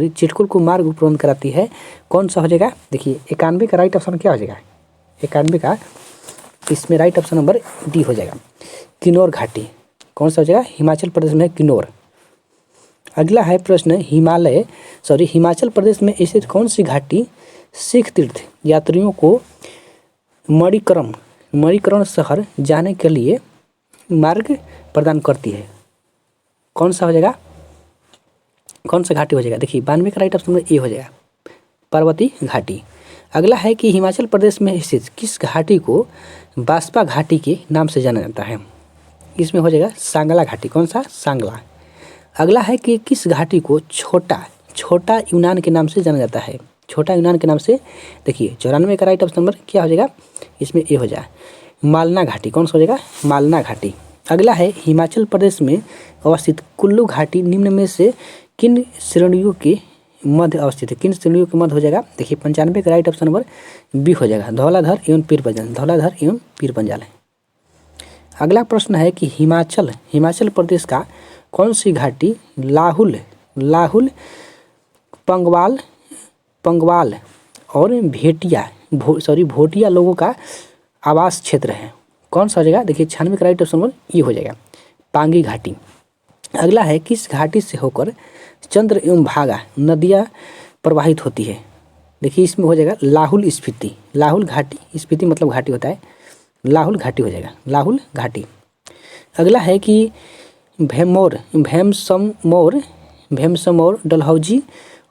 चिटकुल को मार्ग उपलब्ध कराती है। कौन सा हो जाएगा? देखिए 91 का राइट ऑप्शन क्या हो जाएगा? 91 का इसमें राइट ऑप्शन नंबर डी हो जाएगा, किन्नौर घाटी। कौन सा हो जाएगा? हिमाचल प्रदेश में किन्नौर। अगला है प्रश्न हिमाचल प्रदेश में स्थित कौन सी घाटी सिख तीर्थ यात्रियों को मणिकरण शहर जाने के लिए मार्ग प्रदान करती है। कौन सा हो जाएगा? कौन सा घाटी हो जाएगा? देखिए 92 का राइट ऑप्शन नंबर ए हो जाएगा, पार्वती घाटी। अगला है कि हिमाचल प्रदेश में स्थित किस घाटी को बास्पा घाटी के नाम से जाना जाता है। इसमें हो जाएगा सांगला घाटी। कौन सा? सांगला। अगला है कि किस घाटी को छोटा यूनान के नाम से जाना जाता है। छोटा यूनान के नाम से। देखिए 94 का राइट ऑप्शन नंबर क्या हो जाएगा? इसमें ए हो जाए, मालना घाटी। कौन सा हो जाएगा? मालना घाटी। अगला है हिमाचल प्रदेश में अवस्थित कुल्लू घाटी निम्न में से किन श्रेणियों के मध्य अवस्थित है। किन श्रेणियों के मध्य हो जाएगा? देखिए 95 का राइट ऑप्शन नंबर बी हो जाएगा, धौलाधर एवं पीर पंजाल। धौलाधर एवं पीर पंजाल है। अगला प्रश्न है कि हिमाचल प्रदेश का कौन सी घाटी लाहुल पंगवाल और भोटिया लोगों का आवास क्षेत्र है। कौन सा हो जाएगा? देखिए 96 का राइट ऑप्शन नंबर ये हो जाएगा, पांगी घाटी। अगला है किस घाटी से होकर चंद्र एवं भागा नदियाँ प्रवाहित होती है। देखिए इसमें हो जाएगा लाहुल स्फीति, लाहुल घाटी, स्फीति मतलब घाटी होता है, लाहुल घाटी हो जाएगा, लाहुल घाटी। अगला है कि भैमोर, भैमसमोर, भैमसमोर, डलहौजी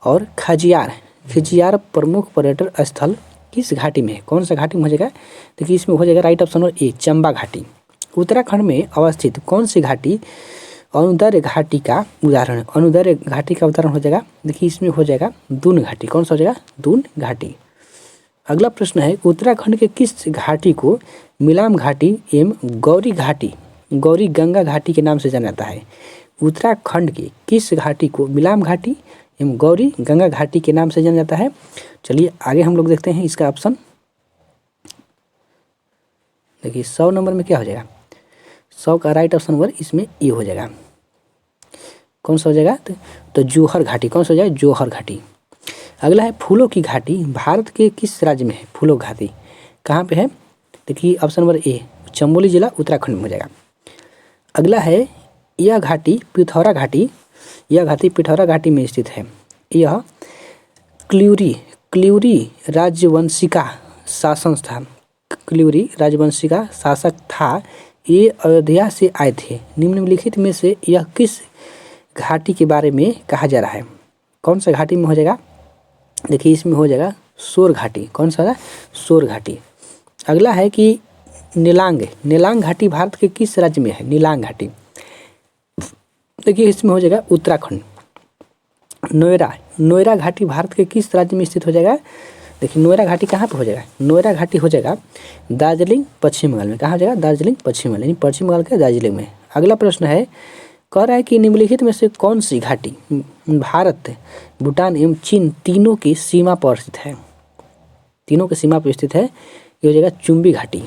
और खजियार प्रमुख पर्यटन स्थल किस घाटी में है, कौन सा घाटी में हो जाएगा। देखिए इसमें हो जाएगा right option number A Chamba घाटी। उत्तराखंड में अवस्थित कौन सी घाटी अनुदैर्य घाटी का उदाहरण है, अनुदैर्य घाटी का उदाहरण हो जाएगा। देखिए इसमें हो जाएगा दून घाटी, कौन सा हो जाएगा, दून घाटी। अगला प्रश्न है उत्तराखंड के किस घाटी को मिलाम घाटी एवं गौरी घाटी, गौरी गंगा घाटी के नाम से जाना जाता है। उत्तराखंड के किस घाटी को मिलाम घाटी एवं गौरी गंगा घाटी के नाम से जाना जाता है। चलिए आगे हम लोग देखते हैं इसका ऑप्शन। देखिए 100 नंबर में क्या हो जाएगा, 100 का राइट ऑप्शन नंबर इसमें ए हो जाएगा, कौन सा हो जाएगा, तो जौहर घाटी, कौन सा हो जाएगा, जौहर घाटी। अगला है फूलों की घाटी भारत के किस राज्य में है, फूलों घाटी कहाँ पे है। देखिए ऑप्शन नंबर ए चमोली जिला उत्तराखंड में हो जाएगा। अगला है यह घाटी पिथौरा घाटी, यह घाटी पिथौरा घाटी में स्थित है। यह क्ल्यूरी राजवंशिका शासन था, क्ल्यूरी राजवंशिका शासक था। ये अयोध्या से आए थे। निम्नलिखित में से यह किस घाटी के बारे में कहा जा रहा है, कौन सा घाटी में हो जाएगा। देखिए इसमें हो जाएगा सोर घाटी, कौन सा है, सोर घाटी। अगला है कि नीलांग घाटी भारत के किस राज्य में है, नीलांग घाटी। देखिए इसमें हो जाएगा उत्तराखंड। नोएरा घाटी भारत के किस राज्य में स्थित हो जाएगा। देखिए नोएरा घाटी कहाँ पे हो जाएगा, नोएरा घाटी हो जाएगा दार्जिलिंग पश्चिम बंगाल में, कहाँ हो जाएगा, दार्जिलिंग पश्चिम बंगाल, यानी पश्चिम बंगाल के दार्जिलिंग में। अगला प्रश्न है कह रहा है कि निम्नलिखित में से कौन सी घाटी भारत भूटान एवं चीन तीनों की सीमा पर स्थित है, तीनों की सीमा पर स्थित है। ये हो जाएगा चुम्बी घाटी।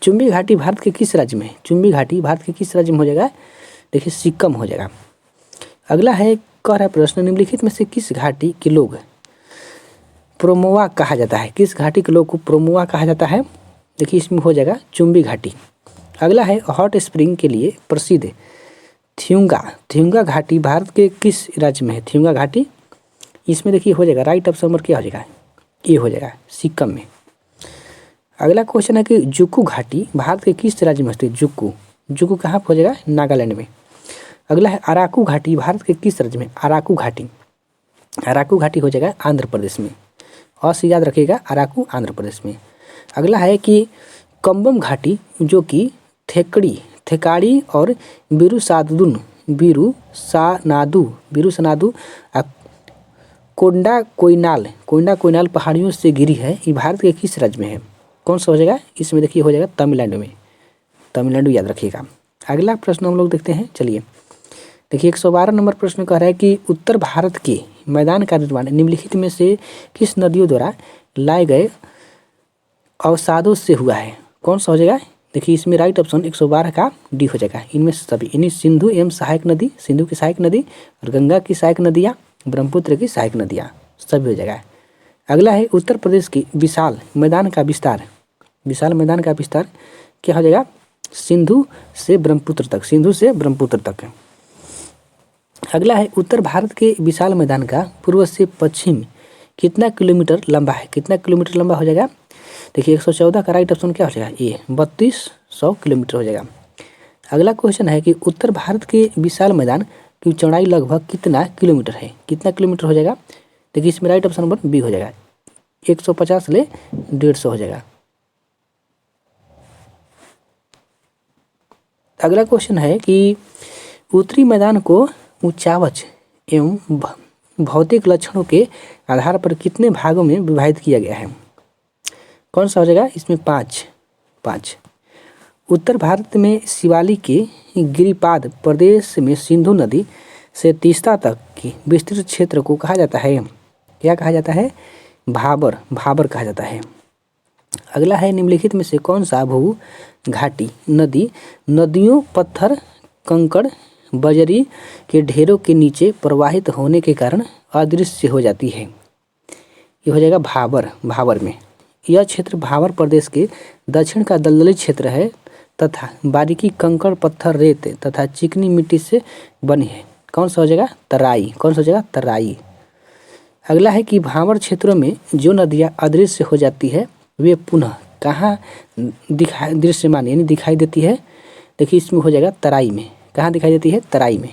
चुम्बी घाटी भारत के किस राज्य में है, चुम्बी घाटी भारत के किस राज्य में हो जाएगा। देखिए सिक्किम हो जाएगा। अगला है कह रहा है प्रश्न निम्नलिखित में से किस घाटी के लोग प्रोमोआ कहा जाता है, किस घाटी के लोग को प्रोमोआ कहा जाता है। देखिए इसमें हो जाएगा चुम्बी घाटी। अगला है हॉट स्प्रिंग के लिए प्रसिद्ध थ्यूंगा घाटी भारत के किस राज्य में है, थ्यूंगा घाटी। इसमें देखिए हो जाएगा राइट ऑप्शन नंबर क्या हो जाएगा, ये हो जाएगा सिक्किम में। अगला क्वेश्चन है कि जुक्कू घाटी भारत के किस राज्य में स्थित, जुक्कू कहाँ पर हो जाएगा, नागालैंड में। अगला है अराकू घाटी भारत के किस राज्य में, अराकू घाटी हो जाएगा आंध्र प्रदेश में, और से याद रखिएगा अराकू आंध्र प्रदेश में। अगला है कि कंबम घाटी जो कि थेकाड़ी और बिरुसनादू कोंडा कोयनाल पहाड़ियों से घिरी है। ये भारत के किस राज्य में है, कौन सा हो जाएगा। इसमें देखिए हो जाएगा तमिलनाडु में, तमिलनाडु याद रखिएगा। अगला प्रश्न हम लोग देखते हैं। चलिए देखिए 112 नंबर प्रश्न कह रहा है कि उत्तर भारत के मैदान का निर्माण निम्नलिखित में से किस नदियों द्वारा लाए गए अवसादों से हुआ है, कौन सा हो जाएगा। देखिए इसमें राइट ऑप्शन 112 का डी हो जाएगा। इनमें से सभी, यानी सिंधु एवं सहायक नदी, सिंधु की सहायक नदी और गंगा की सहायक नदियाँ, ब्रह्मपुत्र की सहायक नदियाँ, सभी हो जाएगा। अगला है उत्तर प्रदेश की विशाल मैदान का विस्तार क्या हो जाएगा, सिंधु से ब्रह्मपुत्र तक। अगला है उत्तर भारत के विशाल मैदान का पूर्व से पश्चिम कितना किलोमीटर लंबा हो जाएगा। देखिए 114 का राइट ऑप्शन क्या हो जाएगा, ये 3200 किलोमीटर हो जाएगा। अगला क्वेश्चन है कि उत्तर भारत के विशाल मैदान की चौड़ाई लगभग कितना किलोमीटर हो जाएगा। देखिए इसमें राइट ऑप्शन नंबर बी हो जाएगा, 150 ले 150 हो जाएगा। अगला क्वेश्चन है कि उत्तरी मैदान को उच्चावच एवं भौतिक लक्षणों के आधार पर कितने भागों में विभाजित किया गया है, कौन सा हो जाएगा। इसमें 5। उत्तर भारत में शिवालिक के गिरिपाद प्रदेश में सिंधु नदी से तीस्ता तक की विस्तृत क्षेत्र को कहा जाता है, क्या कहा जाता है, भाबर कहा जाता है। अगला है निम्नलिखित में से कौन सा भू घाटी नदियों पत्थर कंकड़ बजरी के ढेरों के नीचे प्रवाहित होने के कारण अदृश्य हो जाती है। ये हो जाएगा भाबर में। यह क्षेत्र भाबर प्रदेश के दक्षिण का दलदली क्षेत्र है तथा बारीकी कंकड़ पत्थर रेत तथा चिकनी मिट्टी से बनी है। कौन सा हो जाएगा? तराई। कौन सा हो जाएगा? तराई। अगला है कि भांवर क्षेत्रों में जो नदियाँ अदृश्य हो जाती है वे पुनः कहाँ दृश्यमान यानी दिखाई देती है? देखिए इसमें हो जाएगा तराई में। कहाँ दिखाई देती है? तराई में।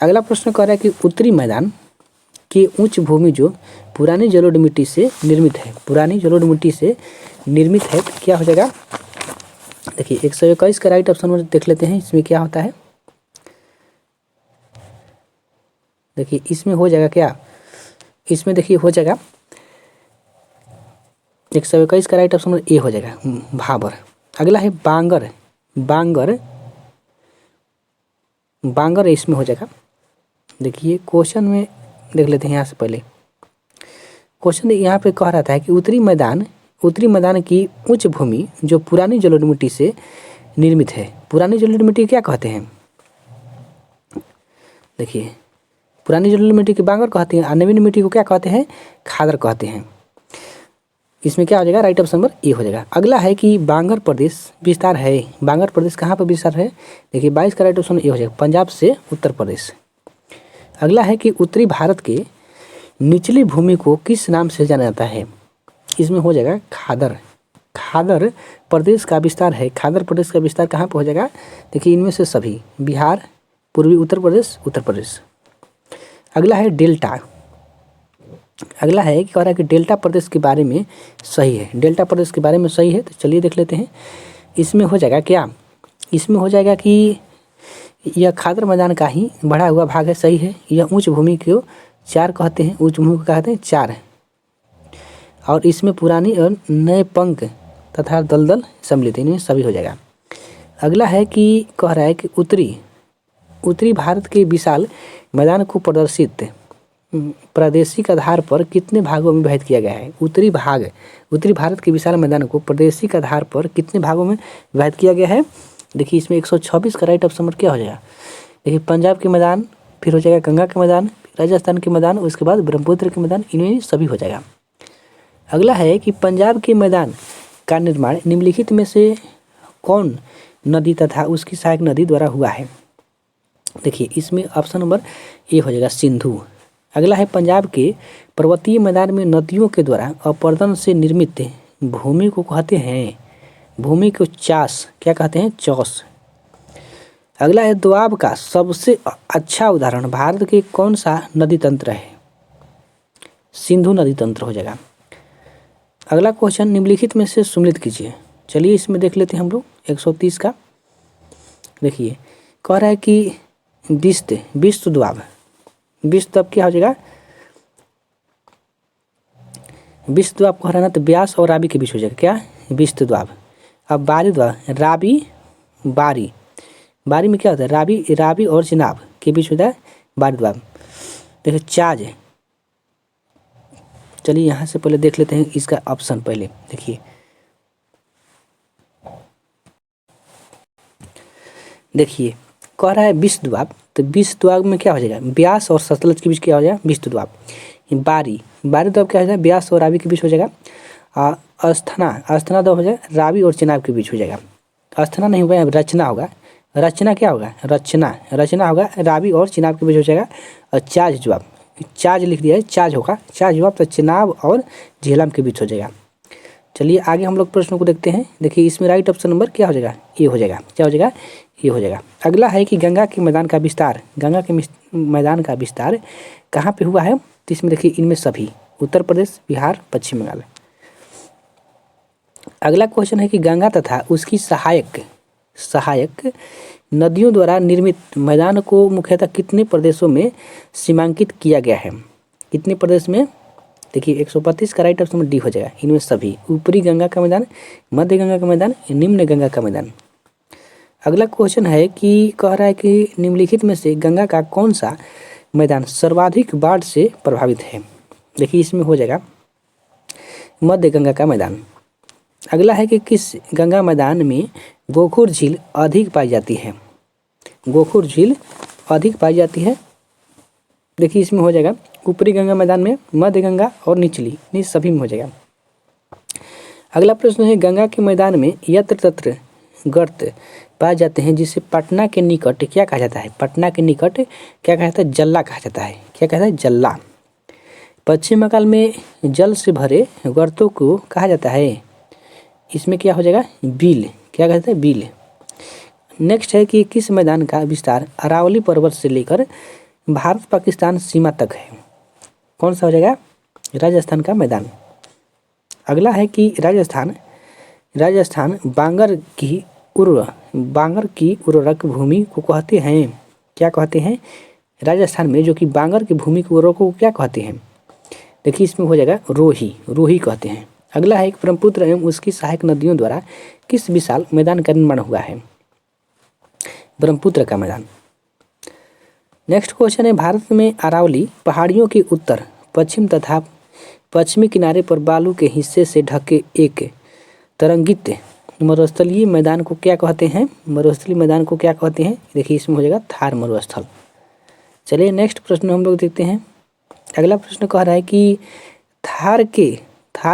अगला प्रश्न कह रहा है कि उत्तरी मैदान की उच्च भूमि जो पुरानी जलोढ़ मिट्टी से निर्मित है, पुरानी जलोढ़ मिट्टी से निर्मित है, तो क्या हो जाएगा? देखिए 121 का राइट ऑप्शन में देख लेते हैं इसमें क्या होता है। देखिए इसमें हो जाएगा क्या? इसमें देखिए हो जाएगा 121 का राइट ऑप्शन ए हो जाएगा, भाबर। अगला है बांगर। बांगर, बांगर इसमें हो जाएगा। देखिए क्वेश्चन में देख लेते हैं यहाँ से पहले। क्वेश्चन यहाँ पे कह रहा था कि उत्तरी मैदान की उच्च भूमि जो पुरानी जलोढ़ मिट्टी से निर्मित है। पुरानी जलोढ़ मिट्टी क्या कहते हैं? देखिए पुरानी जलोढ़ मिट्टी की बांगर कहते हैं और नवीन मिट्टी को क्या कहते हैं? खादर कहते हैं। इसमें क्या हो जाएगा? राइट ऑप्शन नंबर ए हो जाएगा। अगला है कि बांगर प्रदेश विस्तार है। बांगर प्रदेश कहाँ पर विस्तार है? देखिए 22 का राइट ऑप्शन ए हो जाएगा, पंजाब से उत्तर प्रदेश। अगला है कि उत्तरी भारत के निचली भूमि को किस नाम से जाना जाता है? इसमें हो जाएगा खादर। खादर प्रदेश का विस्तार है। खादर प्रदेश का विस्तार कहाँ पर हो जाएगा? देखिए इनमें से सभी बिहार, पूर्वी उत्तर प्रदेश। अगला है डेल्टा। अगला है कि कह रहा है कि डेल्टा प्रदेश के बारे में सही है। डेल्टा प्रदेश के बारे में सही है, तो चलिए देख लेते हैं। इसमें हो जाएगा क्या? इसमें हो जाएगा कि यह खादर मैदान का ही बढ़ा हुआ भाग है, सही है। यह उच्च भूमि को चार कहते हैं, उच्च भूमि को कहते हैं चार, और इसमें पुरानी और नए पंख तथा दलदल सम्मिलित, इनमें सभी हो जाएगा। अगला है कि कह रहा है कि उत्तरी भारत के विशाल मैदान को प्रादेशिक आधार पर कितने भागों में विभाजित किया गया है? उत्तरी भारत के विशाल मैदान को प्रादेशिक आधार पर कितने भागों में विभाजित किया गया है? देखिए इसमें 126 का राइट ऑप्शन क्या हो जाएगा? देखिए पंजाब के मैदान, फिर हो जाएगा गंगा के मैदान, राजस्थान के मैदान, उसके बाद ब्रह्मपुत्र के मैदान, इनमें सभी हो जाएगा। अगला है कि पंजाब के मैदान का निर्माण निम्नलिखित में से कौन नदी तथा उसकी सहायक नदी द्वारा हुआ है? देखिए इसमें ऑप्शन नंबर ए हो जाएगा, सिंधु। अगला है पंजाब के पर्वतीय मैदान में नदियों के द्वारा अपर्दन से निर्मित भूमि को कहते हैं, भूमि को चास क्या कहते हैं? चौस। अगला है दोआब का सबसे अच्छा उदाहरण भारत के कौन सा नदी तंत्र है? सिंधु नदी तंत्र हो जाएगा। अगला क्वेश्चन, निम्नलिखित में से सम्मिलित कीजिए। चलिए इसमें देख लेते हैं हम लोग 130 का। देखिए कह रहा है कि विश्व दोआब क्या हो जाएगा? विश्व दोआब कह रहा है ना, तो ब्यास और रावी के बीच हो जाएगा क्या? विश्व दोआब। अब बारी दोआब, बारी में क्या होता है? रावी और चिनाब के बीच होता है बारी दोआब। देखिए चाज, चलिए यहाँ से पहले देख लेते हैं इसका ऑप्शन पहले। देखिए कह रहा है विश्व दोआब, तो विश्व दोआब में क्या हो जाएगा? ब्यास और सतलज के बीच क्या हो जाएगा? विश्व दोआब। बारी दोआब क्या हो जाएगा? ब्यास और रावी के बीच हो जाएगा। अस्थना दोआब हो जाएगा, रावी और चिनाब के बीच हो जाएगा। अस्थना नहीं होगा, रचना होगा। रचना क्या होगा? रचना होगा, रावी और चिनाब के बीच हो जाएगा। और चाज दोआब, चाज लिख दिया है, चाज होगा, चाज दोआब तो चिनाब और झेलम के बीच हो जाएगा। चलिए आगे हम लोग प्रश्नों को देखते हैं। देखिए इसमें राइट ऑप्शन नंबर क्या हो जाएगा? ये हो जाएगा। क्या हो जाएगा? ये हो जाएगा। अगला है कि गंगा के मैदान का विस्तार कहाँ पे हुआ है? तो इसमें देखिए इनमें सभी उत्तर प्रदेश, बिहार, पश्चिम बंगाल। अगला क्वेश्चन है कि गंगा तथा उसकी सहायक नदियों द्वारा निर्मित मैदान को मुख्यतः कितने प्रदेशों में सीमांकित किया गया है? कितने प्रदेश में? देखिए 132 का राइट ऑप्शन डी हो जाएगा, इनमें सभी। ऊपरी गंगा का मैदान, मध्य गंगा का मैदान, निम्न गंगा का मैदान। अगला क्वेश्चन है कि कह रहा है कि निम्नलिखित में से गंगा का कौन सा मैदान सर्वाधिक बाढ़ से प्रभावित है? देखिए इसमें हो जाएगा मध्य गंगा का मैदान। अगला है कि किस गंगा मैदान में गोखुर झील अधिक पाई जाती है? गोखुर झील अधिक पाई जाती है। देखिए इसमें हो जाएगा ऊपरी गंगा मैदान में, मध्य गंगा और निचली, ये सभी में हो जाएगा। अगला प्रश्न है गंगा के मैदान में यत्र तत्र गर्त पाए जाते हैं जिसे पटना के निकट क्या कहा जाता है? पटना के निकट क्या कहा जाता है? जल्ला कहा जाता है। क्या कहता है? जल्ला। पश्चिम बंगाल में जल से भरे गर्तों को कहा जाता है, इसमें क्या हो जाएगा? बिल। क्या कहते हैं? बिल। नेक्स्ट है कि किस मैदान का विस्तार अरावली पर्वत से लेकर भारत पाकिस्तान सीमा तक है? कौन सा हो जाएगा? राजस्थान का मैदान। अगला है कि राजस्थान बांगर की उर्वरक भूमि को कहते हैं, क्या कहते हैं? राजस्थान में जो कि बांगर की भूमि की उर्वरक को क्या कहते हैं? देखिए इसमें हो जाएगा रोही कहते हैं। अगला है कि ब्रह्मपुत्र एवं उसकी सहायक नदियों द्वारा किस विशाल मैदान का निर्माण हुआ है? ब्रह्मपुत्र का मैदान। नेक्स्ट क्वेश्चन है, भारत में अरावली पहाड़ियों के उत्तर पश्चिम तथा पश्चिमी किनारे पर बालू के हिस्से से ढके एक तरंगित मरुस्थलीय मैदान को क्या कहते हैं? मरुस्थलीय मैदान को क्या कहते हैं? देखिए इसमें हो जाएगा थार मरुस्थल। चलिए नेक्स्ट प्रश्न हम लोग देखते हैं। अगला प्रश्न कह रहा है कि थार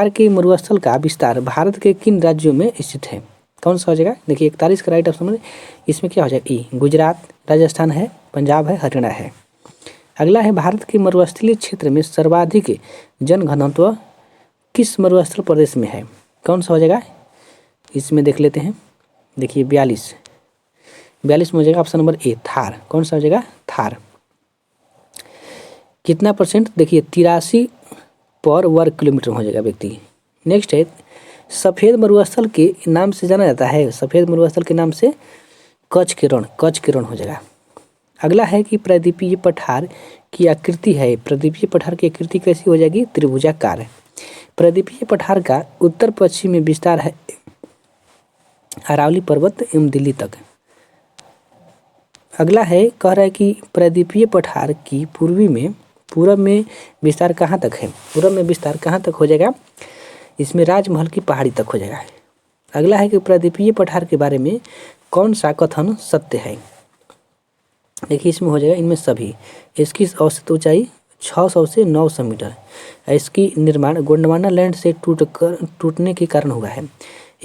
के मरुस्थल का विस्तार भारत के किन राज्यों में स्थित है? कौन सा हो जाएगा? देखिए 41 का राइट ऑप्शन है, इसमें क्या हो जाएगा? ई। गुजरात, राजस्थान है, पंजाब है, हरियाणा है। अगला है, भारत के मरुस्थलीय क्षेत्र में सर्वाधिक जनघनत्व किस मरुस्थल प्रदेश में है? कौन सा हो जाएगा? इसमें देख लेते हैं। देखिए 42 में हो जाएगा ऑप्शन नंबर ए, थार। कौन सा हो जाएगा? थार। कितना परसेंट? देखिए 83 पर वर्ग किलोमीटर हो जाएगा व्यक्ति। नेक्स्ट है, सफ़ेद मरुस्थल के नाम से जाना जाता है, सफ़ेद मरुस्थल के नाम से कच्छ के रण हो जाएगा। अगला है कि प्रदीपीय पठार की आकृति है, प्रदीपीय पठार की आकृति कैसी हो जाएगी? त्रिभुजाकार। प्रदीपीय पठार का उत्तर पश्चिम में विस्तार है अरावली पर्वत एवं दिल्ली तक। अगला है, कह रहा है कि प्रदीपीय पठार की पूर्व में विस्तार कहाँ तक है? पूर्व में विस्तार कहाँ तक हो जाएगा? इसमें राजमहल की पहाड़ी तक हो जाएगा। अगला है कि प्रदीपीय पठार के बारे में कौन सा कथन सत्य है? देखिए इसमें हो जाएगा इनमें सभी। इसकी औसत ऊंचाई 600 से 900 मीटर। इसकी निर्माण गोंडवाना लैंड से टूटने के कारण हुआ है।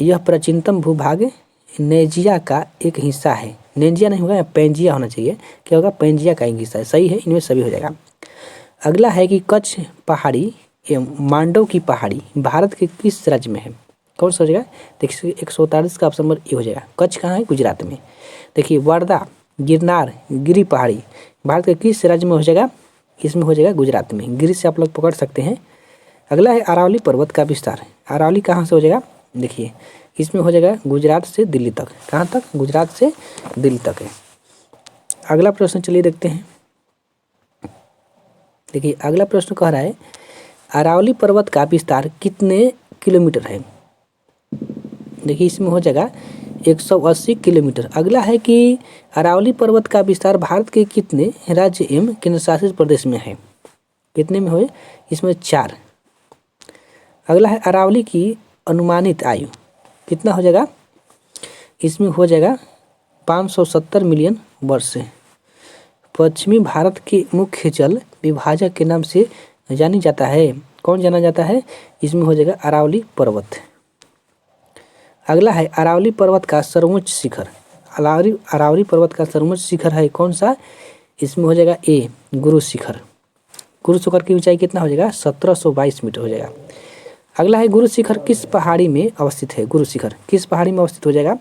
यह प्राचीनतम भूभाग नेजिया का एक हिस्सा है। नेजिया नहीं होगा, पेंजिया होना चाहिए। क्या होगा? पेंजिया का एक हिस्सा है। सही है, इनमें सभी हो जाएगा। अगला है कि कच्छ पहाड़ी एवं मांडव की पहाड़ी भारत के किस राज्य में है? कौन सा हो जाएगा? देखिए 143 का ऑप्शन नंबर ए हो जाएगा। कच्छ कहाँ है? गुजरात में। देखिए वर्धा, गिरनार, गिरी पहाड़ी भारत के किस राज्य में हो जाएगा? इसमें हो जाएगा गुजरात में। गिरी से आप लोग पकड़ सकते हैं। अगला है अरावली पर्वत का विस्तार। अरावली कहाँ से हो जाएगा? देखिए इसमें हो जाएगा गुजरात से दिल्ली तक। कहाँ तक? गुजरात से दिल्ली तक है। अगला प्रश्न चलिए देखते हैं। देखिए अगला प्रश्न कह रहा है, अरावली पर्वत का विस्तार कितने किलोमीटर है? देखिए इसमें हो जाएगा 180 किलोमीटर। अगला है कि अरावली पर्वत का विस्तार भारत के कितने राज्य एवं केंद्र शासित प्रदेश में है? कितने में हो? इसमें 4। अगला है अरावली की अनुमानित आयु कितना हो जाएगा? इसमें हो जाएगा 570 मिलियन वर्ष से। पश्चिमी भारत के मुख्य जल विभाजक के नाम से जानी जाता है। कौन जाना जाता है? इसमें हो जाएगा अरावली पर्वत। अगला है अरावली पर्वत का सर्वोच्च शिखर। अरावली पर्वत का सर्वोच्च शिखर है कौन सा? इसमें हो जाएगा ए, गुरु शिखर। गुरु शिखर की ऊंचाई कितना हो जाएगा? 1722 मीटर हो जाएगा। अगला है गुरु शिखर किस पहाड़ी में अवस्थित है? गुरु शिखर किस पहाड़ी में अवस्थित हो जाएगा?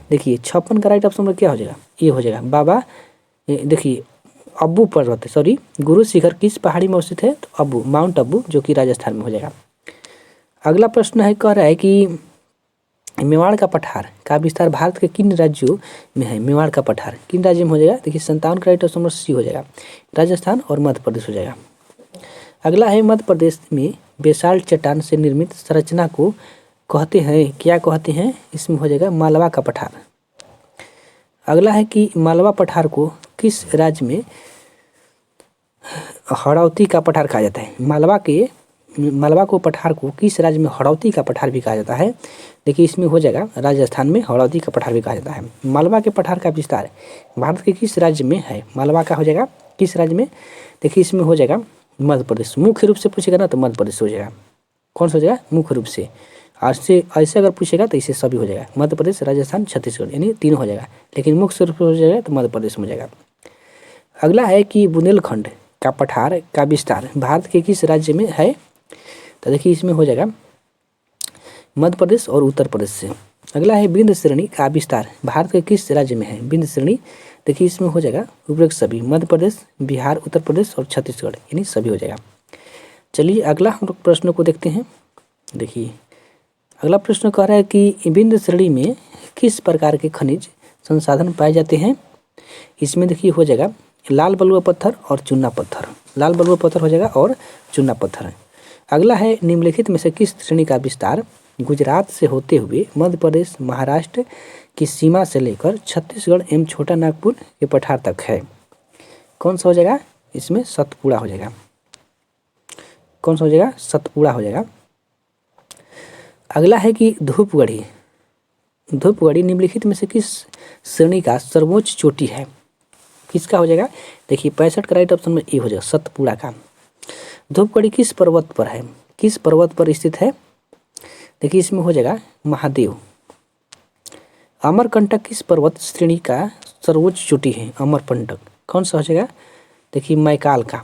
देखिए 56 का राइट ऑप्शन में क्या हो जाएगा? ये हो जाएगा बाबा, देखिए अब्बू पर्वत, सॉरी गुरु शिखर किस पहाड़ी में अवस्थित है? तो अब्बू, माउंट अब्बू, जो कि राजस्थान में हो जाएगा। अगला प्रश्न है, कह रहा है कि मेवाड़ का पठार का विस्तार भारत के किन राज्यों में है? मेवाड़ का पठार किन राज्यों में हो जाएगा? देखिए 57 का राइट ऑप्शन सी हो जाएगा, राजस्थान और मध्य प्रदेश हो जाएगा। अगला है मध्य प्रदेश में बेसाल्ट चट्टान से निर्मित संरचना को कहते हैं, क्या कहते हैं? इसमें हो जाएगा मालवा का पठार। अगला है कि मालवा पठार को किस राज्य में हड़ौती का पठार कहा जाता है? मालवा को पठार को किस राज्य में हड़ौती का पठार भी कहा जाता है? देखिए इसमें हो जाएगा राजस्थान में हड़ौती का पठार भी कहा जाता है। मालवा के पठार का विस्तार भारत के किस राज्य में है? मालवा का हो जाएगा किस राज्य में? देखिए इसमें हो जाएगा मध्य प्रदेश। मुख्य रूप से पूछेगा ना तो मध्य प्रदेश हो जाएगा। कौन सा हो जाएगा? मुख्य रूप से। ऐसे ऐसे अगर पूछेगा तो इसे सभी हो जाएगा, मध्य प्रदेश, राजस्थान, छत्तीसगढ़, यानी 3 हो जाएगा, लेकिन मुख्य रूप से हो जाएगा तो मध्य प्रदेश में हो जाएगा। अगला है कि बुंदेलखंड का पठार का विस्तार भारत के किस राज्य में है? तो देखिए इसमें हो जाएगा मध्य प्रदेश और उत्तर प्रदेश से। अगला है विंध्य श्रेणी का विस्तार भारत के किस राज्य में है? विंध्य श्रेणी, देखिए इसमें हो जाएगा उपरोक्त सभी, मध्य प्रदेश, बिहार, उत्तर प्रदेश और छत्तीसगढ़, यानी सभी हो जाएगा। चलिए अगला हम लोग प्रश्न को देखते हैं। देखिए अगला प्रश्न कह रहा है कि विंध्य श्रेणी में किस प्रकार के खनिज संसाधन पाए जाते हैं? इसमें देखिए हो जाएगा लाल बलुआ पत्थर और चूना पत्थर, लाल बलुआ पत्थर हो जाएगा और चूना पत्थर। अगला है निम्नलिखित में से किस श्रेणी का विस्तार गुजरात से होते हुए मध्य प्रदेश, महाराष्ट्र की सीमा से लेकर छत्तीसगढ़ एवं छोटा नागपुर के पठार तक है? कौन सा हो जाएगा? इसमें सतपुड़ा हो जाएगा। कौन सा हो जाएगा? सतपुड़ा हो जाएगा। अगला है कि धूपगढ़ी, धूपगढ़ी निम्नलिखित में से किस श्रेणी का सर्वोच्च चोटी है? किसका हो जाएगा? देखिए 65 का राइट ऑप्शन में ए हो जाएगा, सतपुड़ा का। धूपगढ़ी किस पर्वत पर है? किस पर्वत पर स्थित है? देखिए इसमें हो जाएगा महादेव। अमरकंटक किस पर्वत श्रेणी का सर्वोच्च चोटी है? अमरकंटक। कौन सा हो जाएगा? देखिए मैकाल का।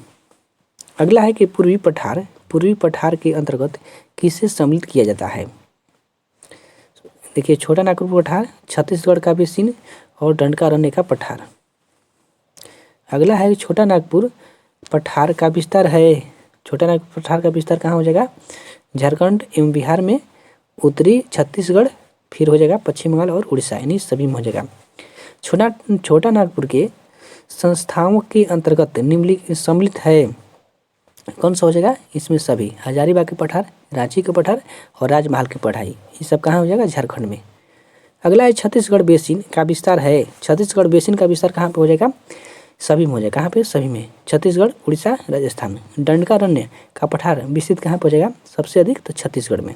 अगला है कि पूर्वी पठार, पूर्वी पठार के अंतर्गत किसे सम्मिलित किया जाता है? देखिए छोटा नागपुर पठार, छत्तीसगढ़ का बेसिन और दंडकारण्य का पठार। अगला है छोटा नागपुर पठार का विस्तार है, छोटा नागपुर पठार का विस्तार कहाँ हो जाएगा? झारखंड एवं बिहार में, उत्तरी छत्तीसगढ़, फिर हो जाएगा पश्चिम बंगाल और उड़ीसा, यानी सभी में हो जाएगा। छोटा नागपुर के संस्थाओं के अंतर्गत निम्नलिखित सम्मिलित है? कौन सा हो जाएगा? इसमें सभी, हजारीबाग के पठार, रांची के पठार और राजमहल की पढ़ाई, ये सब कहाँ हो जाएगा? झारखंड में। अगला है छत्तीसगढ़ बेसिन का विस्तार है, छत्तीसगढ़ बेसिन का विस्तार कहाँ पे हो जाएगा? सभी में हो जाएगा। कहाँ पे? सभी में, छत्तीसगढ़, उड़ीसा, राजस्थान। दंडकारण्य का पठार विस्तृत कहाँ पे हो जाएगा सबसे अधिक? तो छत्तीसगढ़ में।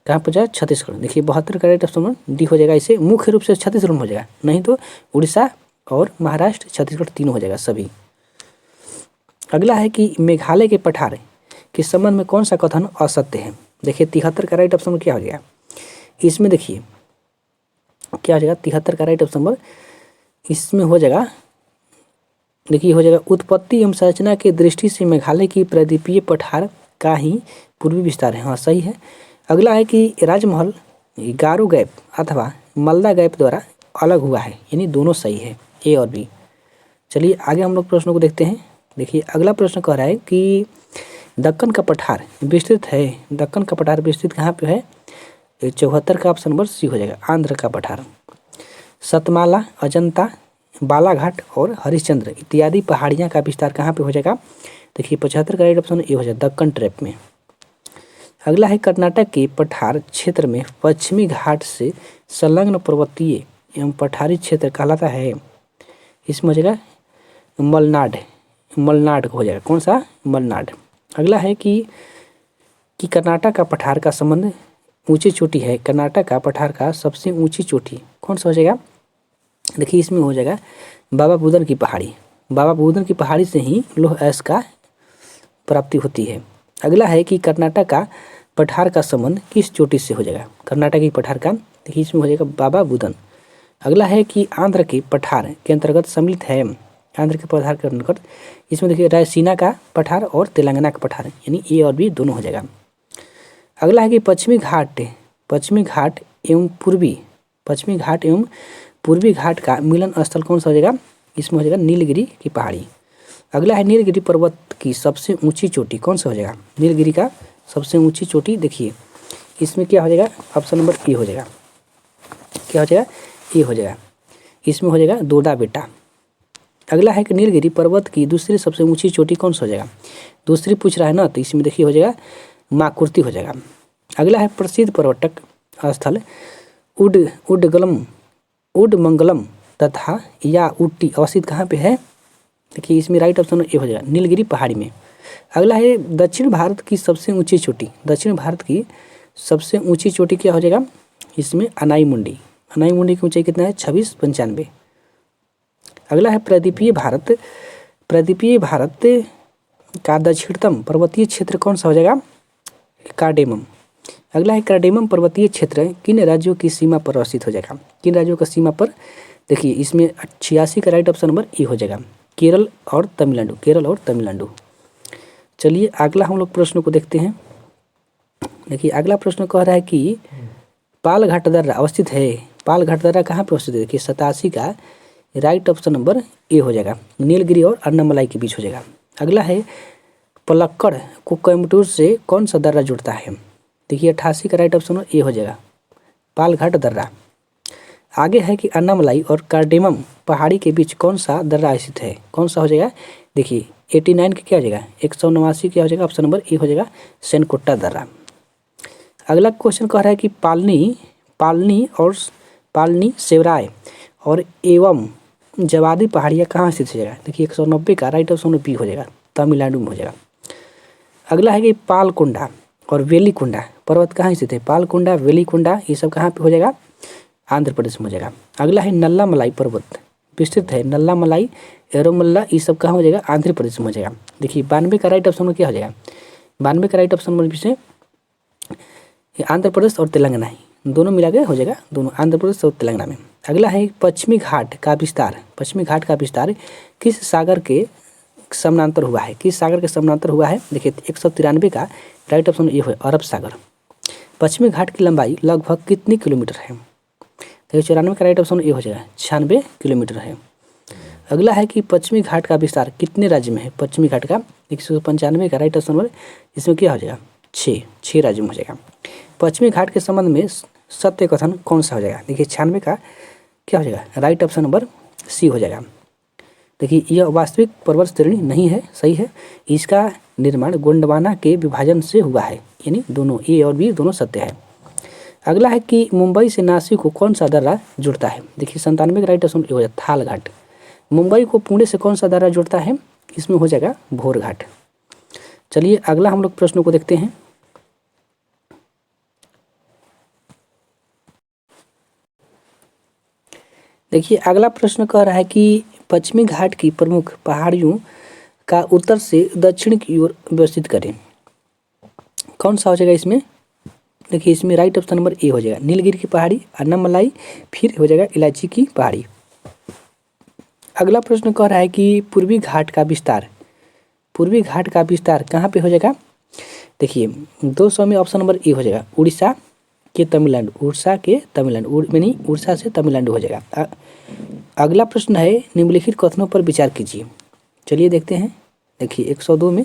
कहाँ पर जाए? छत्तीसगढ़। देखिए 72 का राइट ऑप्शन डी हो जाएगा। इसे मुख्य रूप से छत्तीसगढ़ में हो जाएगा, नहीं तो उड़ीसा और महाराष्ट्र, छत्तीसगढ़ तीनों हो जाएगा सभी। अगला है कि मेघालय के पठार के संबंध में कौन सा कथन असत्य है? देखिए 73 का राइट ऑप्शन में क्या हो जाएगा? इसमें देखिए क्या हो जाएगा? 73 का राइट ऑप्शन पर इसमें हो जाएगा, देखिए हो जाएगा उत्पत्ति एवं संरचना की दृष्टि से मेघालय की प्रायद्वीपीय पठार का ही पूर्वी विस्तार है। हाँ सही है। अगला है कि राजमहल गारो गैप अथवा मलदा गैप द्वारा अलग हुआ है, यानी दोनों सही है, ए और बी। चलिए आगे हम लोग प्रश्नों को देखते हैं। देखिए अगला प्रश्न कह रहा है कि दक्कन का पठार विस्तृत है, दक्कन का पठार विस्तृत कहाँ पे है? 74 का ऑप्शन नंबर सी हो जाएगा, आंध्र का पठार। सतमाला, अजंता, बालाघाट और हरिश्चंद्र इत्यादि पहाड़ियाँ का विस्तार कहाँ पे हो जाएगा? देखिए 75 का राइट ऑप्शन ये हो जाएगा, दक्कन ट्रैप में। अगला है कर्नाटक के पठार क्षेत्र में पश्चिमी घाट से संलग्न पर्वतीय एवं पठारी क्षेत्र कहलाता है। इसमें हो जाएगा मलनाड, मलनाड हो जाएगा। कौन सा? मलनाड। अगला है कि कर्नाटक का पठार का संबंध ऊंची चोटी है, कर्नाटक का पठार का सबसे ऊंची चोटी कौन सा हो जाएगा? देखिए इसमें हो जाएगा बाबा बुदन की पहाड़ी, बाबा बुदन की पहाड़ी से ही लौह अयस्क का प्राप्ति होती है। अगला है कि कर्नाटक का पठार का संबंध किस चोटी से हो जाएगा? कर्नाटक की पठार का, देखिए इसमें हो जाएगा बाबा बुदन। अगला है कि आंध्र के पठार के अंतर्गत सम्मिलित है, आंध्र के पठार के अंतर्गत इसमें देखिए रायसीना का पठार और तेलंगाना का पठार, यानी ए और बी दोनों हो जाएगा। अगला है कि पश्चिमी घाट एवं पूर्वी घाट का मिलन स्थल कौन सा हो जाएगा? इसमें हो जाएगा नीलगिरी की पहाड़ी। अगला है नीलगिरी पर्वत की सबसे ऊंची चोटी कौन सा हो जाएगा? नीलगिरी का सबसे ऊंची चोटी, देखिए इसमें क्या हो जाएगा? ऑप्शन नंबर ए हो जाएगा। क्या हो जाएगा? ए हो जाएगा। इसमें हो जाएगा दोडा बेटा। अगला है कि नीलगिरी पर्वत की दूसरी सबसे ऊंची चोटी कौन सा हो जाएगा? दूसरी पूछ रहा है ना, तो इसमें देखिए हो जाएगा माकुर्ती हो जाएगा। अगला है प्रसिद्ध पर्यटक स्थल उडमंगलम तथा या ऊटी अवस्थित कहाँ पे है? देखिए इसमें राइट ऑप्शन ए हो जाएगा, नीलगिरी पहाड़ी में। अगला है दक्षिण भारत की सबसे ऊंची चोटी, दक्षिण भारत की सबसे ऊंची चोटी क्या हो जाएगा? इसमें अनाई मुंडी की ऊंचाई कितना है? 2695। अगला है प्रायद्वीपीय भारत का दक्षिणतम पर्वतीय क्षेत्र कौन सा हो जाएगा? कार्डेमम। अगला है कार्डेमम पर्वतीय क्षेत्र किन राज्यों की सीमा पर अवस्थित हो जाएगा? किन राज्यों का सीमा पर? देखिए इसमें 86 का राइट ऑप्शन नंबर ए हो जाएगा, केरल और तमिलनाडु, केरल और तमिलनाडु। चलिए अगला हम लोग प्रश्न को देखते हैं। देखिए अगला प्रश्न कह रहा है कि पालघाट दर्रा अवस्थित है, पालघाट दर्रा कहाँ पर अवस्थित है? देखिए 87 का राइट ऑप्शन नंबर ए हो जाएगा, नीलगिरी और अन्नामलाई के बीच हो जाएगा। अगला है पलक्कड़ को कोयम्बटूर से कौन सा दर्रा जुड़ता है? देखिए 88 का राइट ऑप्शन नंबर ए हो जाएगा, पालघाट दर्रा। आगे है कि अन्नामलाई और कार्डेमम पहाड़ी के बीच कौन सा दर्रा स्थित है? कौन सा हो जाएगा? देखिए 89 का क्या हो जाएगा, 189 क्या हो जाएगा? ऑप्शन नंबर ए हो जाएगा, सेनकोट्टा दर्रा। अगला क्वेश्चन कह रहा है कि पालनी सेवराय और एवं जवादी पहाड़ियाँ कहाँ स्थित हो जाएगा? देखिए 190 का राइट ऑप्शन बी हो जाएगा, तमिलनाडु में हो जाएगा। अगला है कि पालकुंडा और वेलिकुंडा पर्वत कहाँ स्थित है? पालकुंडा, वेलिकुंडा ये सब कहाँ पे हो जाएगा? आंध्र प्रदेश में हो जाएगा। अगला है नल्लामलाई पर्वत विस्तृत है, नल्लामलाई, एरोमल्ला ये सब कहाँ हो जाएगा? आंध्र प्रदेश में हो जाएगा। देखिए 92 का राइट ऑप्शन में क्या हो जाएगा? 92 का राइट ऑप्शन में से आंध्र प्रदेश और तेलंगाना है, दोनों मिला के हो जाएगा, दोनों आंध्र प्रदेश और तेलंगाना में। अगला है पश्चिमी घाट का विस्तार, पश्चिमी घाट का विस्तार किस सागर के समानांतर हुआ है? किस सागर के समानांतर हुआ है? देखिए 193 का राइट ऑप्शन ये है, अरब सागर। पश्चिमी घाट की लंबाई लगभग कितनी किलोमीटर है? देखिए 94 का राइट ऑप्शन ये हो जाएगा, 96 किलोमीटर है। अगला है कि पश्चिमी घाट का विस्तार कितने राज्य में है? पश्चिमी घाट का 195 का राइट ऑप्शन इसमें क्या हो जाएगा? 6 राज्य में हो जाएगा। पश्चिमी घाट के संबंध में सत्य कथन कौन सा हो जाएगा? देखिए 96 का क्या हो जाएगा? राइट ऑप्शन नंबर सी हो जाएगा। देखिए यह वास्तविक पर्वत श्रेणी नहीं है, सही है, इसका निर्माण गोंडवाना के विभाजन से हुआ है, यानी दोनों ए और बी दोनों सत्य है। अगला है कि मुंबई से नासिक को कौन सा दर्रा जुड़ता है? देखिए 97 का राइट ऑप्शन हो जाएगा, थाल घाट। मुंबई को पुणे से कौन सा दर्रा जुड़ता है? इसमें हो जाएगा भोर घाट। चलिए अगला हम लोग प्रश्नों को देखते हैं। देखिए अगला प्रश्न कह रहा है कि पश्चिमी घाट की प्रमुख पहाड़ियों का उत्तर से दक्षिण की ओर व्यवस्थित करें, कौन सा हो जाएगा इसमें? देखिए इसमें राइट ऑप्शन नंबर ए हो जाएगा, नीलगिरी की पहाड़ी, अन्नामलाई, फिर हो जाएगा इलायची की पहाड़ी। अगला प्रश्न कह रहा है कि पूर्वी घाट का विस्तार कहाँ पे हो जाएगा? देखिए 200 में ऑप्शन नंबर ए हो जाएगा, उड़ीसा से तमिलनाडु हो जाएगा। अगला प्रश्न है निम्नलिखित कथनों पर विचार कीजिए। चलिए देखते हैं। देखिए 102 में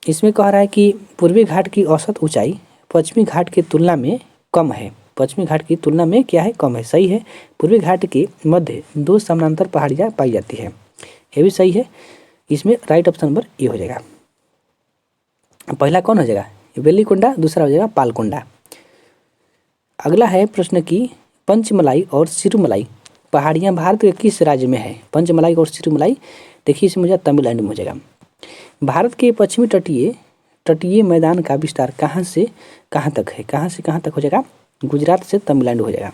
इसमें कह रहा है कि पूर्वी घाट की औसत ऊंचाई पश्चिमी घाट की तुलना में कम है, पश्चिमी घाट की तुलना में क्या है? कम है, सही है। पूर्वी घाट के मध्य 2 समानांतर पहाड़ियाँ पाई जाती है, ये भी सही है। इसमें राइट ऑप्शन नंबर ए हो जाएगा। पहला कौन हो जाएगा? वेलिकुंडा, दूसरा हो जाएगा पालकुंडा। अगला है प्रश्न की पंचमलाई और सिरुमलाई पहाड़ियाँ भारत के किस राज्य में है? पंचमलाई और सिरुमलाई देखिए इसमें हो जाएगा तमिलनाडु में हो जाएगा। भारत के पश्चिमी तटीय मैदान का विस्तार कहाँ से कहाँ तक है? कहाँ से कहाँ तक हो जाएगा? गुजरात से तमिलनाडु हो जाएगा।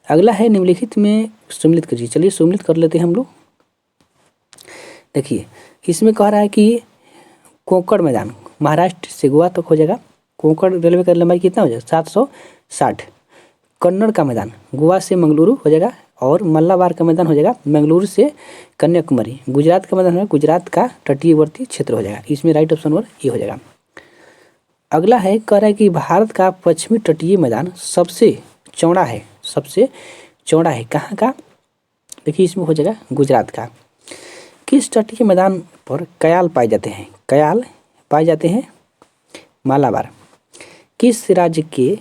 अगला है निम्नलिखित में सम्मिलित करिए। चलिए सम्मिलित कर लेते हैं हम लोग। देखिए इसमें कह रहा है कि कोंकण मैदान महाराष्ट्र से गोवा तक हो जाएगा। कोंकण रेलवे का लंबाई कितना हो जाएगा? 760। कन्नड़ का मैदान गोवा से मंगलुरु हो जाएगा और मल्लाबार का मैदान हो जाएगा मंगलुरु से कन्याकुमारी। गुजरात का मैदान है गुजरात का तटीयवर्ती क्षेत्र हो जाएगा। इसमें राइट ऑप्शन नंबर ए हो जाएगा। अगला है कह रहा है कि भारत का पश्चिमी तटीय मैदान सबसे चौड़ा है, सबसे चौड़ा है कहाँ का? देखिए इसमें हो जाएगा गुजरात का। किस तटीय मैदान पर कयाल पाए जाते हैं? कयाल पाए जाते हैं मालाबार। किस राज्य के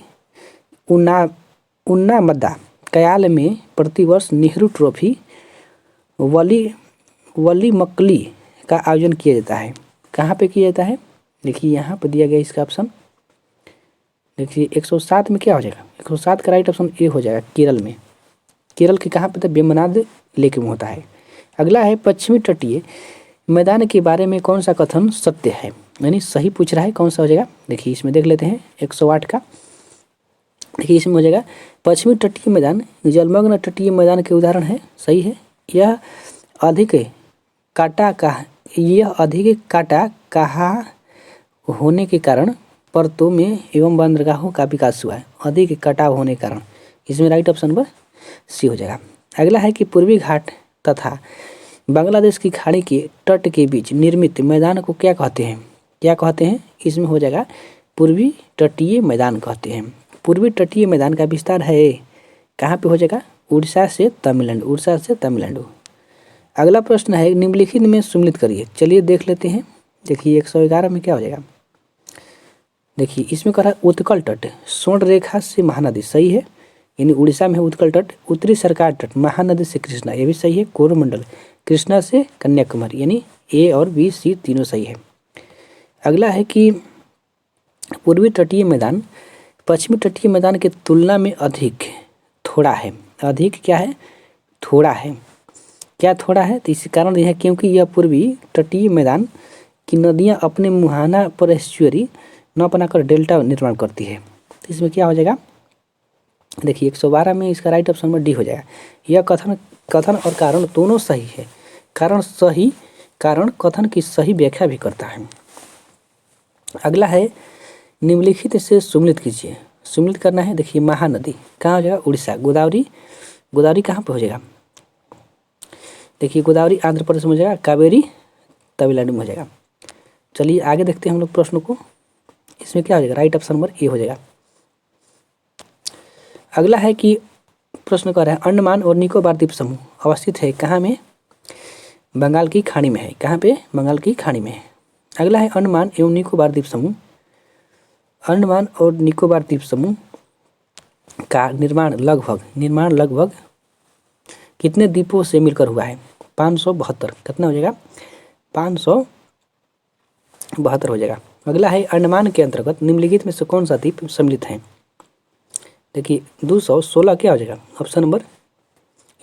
उन्नामदा कयाल में प्रतिवर्ष नेहरू ट्रॉफी वली मक्कली का आयोजन किया जाता है? कहाँ पे किया जाता है? देखिए यहाँ पर दिया गया इसका ऑप्शन। देखिए 107 में क्या हो जाएगा? 107 का राइट ऑप्शन ए हो जाएगा, केरल में। केरल के कहाँ पे? तो वेम्बनाड लेक में होता है। अगला है पश्चिमी तटीय मैदान के बारे में कौन सा कथन सत्य है, यानी सही पूछ रहा है, कौन सा हो जाएगा? देखिए इसमें देख लेते हैं 108 का। देखिए इसमें हो जाएगा पश्चिमी तटीय मैदान जलमग्न तटीय मैदान के उदाहरण है, सही है। यह अधिक काटा कहा होने के कारण परतों में एवं बंदरगाहों का विकास हुआ है, अधिक कटाव होने के कारण। इसमें राइट ऑप्शन नंबर सी हो जाएगा। अगला है कि पूर्वी घाट तथा बांग्लादेश की खाड़ी के तट के बीच निर्मित मैदान को क्या कहते हैं? क्या कहते हैं? इसमें हो जाएगा पूर्वी तटीय मैदान कहते हैं। पूर्वी तटीय मैदान का विस्तार है कहाँ पे हो जाएगा? उड़ीसा से तमिलनाडु, उड़ीसा से तमिलनाडु। अगला प्रश्न है निम्नलिखित में सम्मिलित करिए। चलिए देख लेते हैं। देखिए 111 में क्या हो जाएगा? देखिए इसमें कह रहा है उत्कल तट स्वर्ण रेखा से महानदी, सही है, यानी उड़ीसा में है उत्कल तट। उत्तरी सरकार तट महानदी से कृष्णा, ये भी सही है। कोरोमंडल कृष्णा से कन्याकुमारी, यानी ए और बी सी तीनों सही है। अगला है कि पूर्वी तटीय मैदान पश्चिमी तटीय मैदान की तुलना में अधिक थोड़ा है। अधिक क्या है? थोड़ा है। क्या थोड़ा है? तो इसी कारण यह है क्योंकि यह पूर्वी तटीय मैदान की नदियां अपने मुहाना पर एस्चुअरी न बनाकर डेल्टा निर्माण करती है। तो इसमें क्या हो जाएगा? देखिए 112 में इसका राइट ऑप्शन नंबर डी हो जाएगा। यह कथन और कारण दोनों सही है। कारण कथन की सही व्याख्या भी करता है। अगला है निम्नलिखित से सम्मिलित कीजिए। सम्मिलित करना है। देखिए महानदी कहाँ हो जाएगा? उड़ीसा। गोदावरी कहाँ पे हो जाएगा? देखिए गोदावरी आंध्र प्रदेश में हो जाएगा। कावेरी तमिलनाडु में हो जाएगा। चलिए आगे देखते हैं हम लोग प्रश्न को। इसमें क्या हो जाएगा? राइट ऑप्शन नंबर ए हो जाएगा। अगला है कि प्रश्न कर रहा है अंडमान और निकोबार द्वीप समूह अवस्थित है कहाँ में? बंगाल की खाड़ी में है। कहाँ पे? बंगाल की खाड़ी में है। अगला है अंडमान एवं निकोबार द्वीप समूह। अंडमान और निकोबार द्वीप समूह का निर्माण लगभग कितने द्वीपों से मिलकर हुआ है? 572। कितना हो जाएगा? 572 हो जाएगा। अगला है अंडमान के अंतर्गत निम्नलिखित में से कौन सा द्वीप सम्मिलित है? देखिए 216 क्या हो जाएगा? ऑप्शन नंबर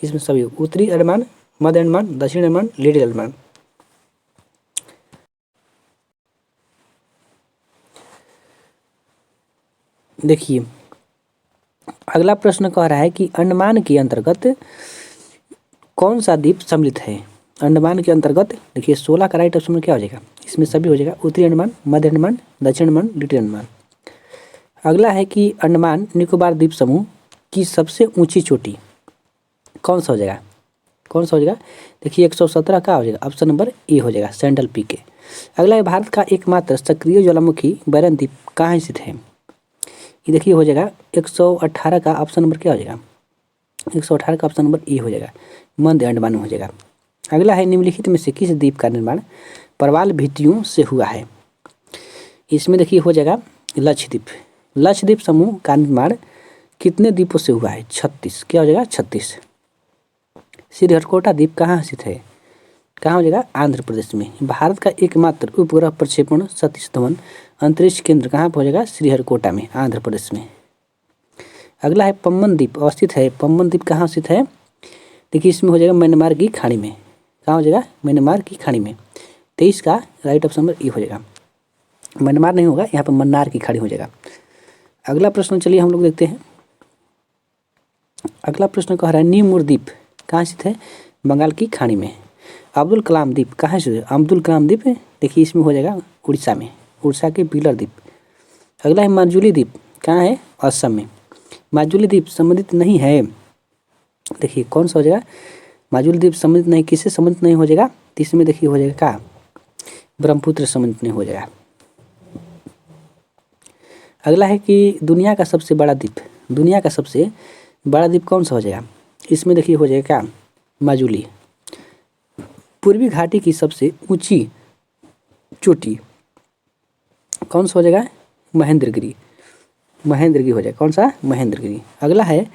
इसमें सभी उत्तरी अंडमान, मध्य अंडमान, दक्षिण अंडमान, लिटिल अंडमान। देखिए अगला प्रश्न कह रहा है कि अंडमान के अंतर्गत कौन सा द्वीप सम्मिलित है? अंडमान के अंतर्गत देखिए 16 का राइट ऑप्शन में क्या हो जाएगा? इसमें सभी हो जाएगा उत्तरी अंडमान, मध्य अंडमान, दक्षिण अंडमान, लिटिल अंडमान। अगला है कि अंडमान निकोबार द्वीप समूह की सबसे ऊंची चोटी कौन सा हो जाएगा? कौन सा हो जाएगा? देखिए 117 का हो जाएगा। ऑप्शन नंबर ए हो जाएगा, सेंट्रल पीक। अगला है भारत का एकमात्र सक्रिय ज्वालामुखी बैरन द्वीप कहाँ स्थित है? ये देखिए हो जाएगा 118 का ऑप्शन नंबर क्या हो जाएगा? 118 का ऑप्शन नंबर ए हो जाएगा, मध्य अंडमान में हो जाएगा। अगला है निम्नलिखित में से किस द्वीप का निर्माण प्रवाल भित्तियों से हुआ है? इसमें देखिए हो जाएगा लक्षद्वीप। लक्षद्वीप समूह का निर्माण कितने द्वीपों से हुआ है? 36। क्या हो जाएगा? 36। श्रीहरिकोटा द्वीप कहाँ स्थित है? कहाँ हो जाएगा? आंध्र प्रदेश में। भारत का एकमात्र उपग्रह प्रक्षेपण सतीश धवन अंतरिक्ष केंद्र कहाँ पर हो जाएगा? श्रीहरिकोटा में, आंध्र प्रदेश में। अगला है पम्बन द्वीप अवस्थित है। पम्बन द्वीप कहाँ स्थित है? देखिए इसमें हो जाएगा म्यांमार की खाड़ी में। कहाँ हो जाएगा? म्यांमार की खाड़ी में। 23 का राइट ऑप्शन नंबर ए हो जाएगा। म्यांमार नहीं होगा, यहाँ पर मन्नार की खाड़ी हो जाएगा। अगला प्रश्न चलिए हम लोग देखते हैं। अगला प्रश्न कह रहा है नीमूर द्वीप कहाँ स्थित है? बंगाल की खाड़ी में। अब्दुल कलाम द्वीप कहाँ स्थित है? अब्दुल कलाम द्वीप देखिए इसमें हो जाएगा उड़ीसा में, उड़ीसा के व्हीलर द्वीप। अगला है माजुली द्वीप कहाँ है? असम में। माजुली द्वीप संबंधित नहीं है। देखिए कौन सा हो जाएगा? माजुली द्वीप संबंधित नहीं, किससे संबंधित नहीं हो जाएगा? तो इसमें देखिए हो जाएगा क्या? ब्रह्मपुत्र संबंधित नहीं हो जाएगा। अगला है कि दुनिया का सबसे बड़ा द्वीप कौन सा हो जाएगा? इसमें देखिए हो जाएगा क्या? माजुली। पूर्वी घाटी की सबसे ऊंची चोटी कौन सा हो जाएगा? महेंद्रगिरी हो जाएगा। कौन सा? महेंद्रगिरी। अगला है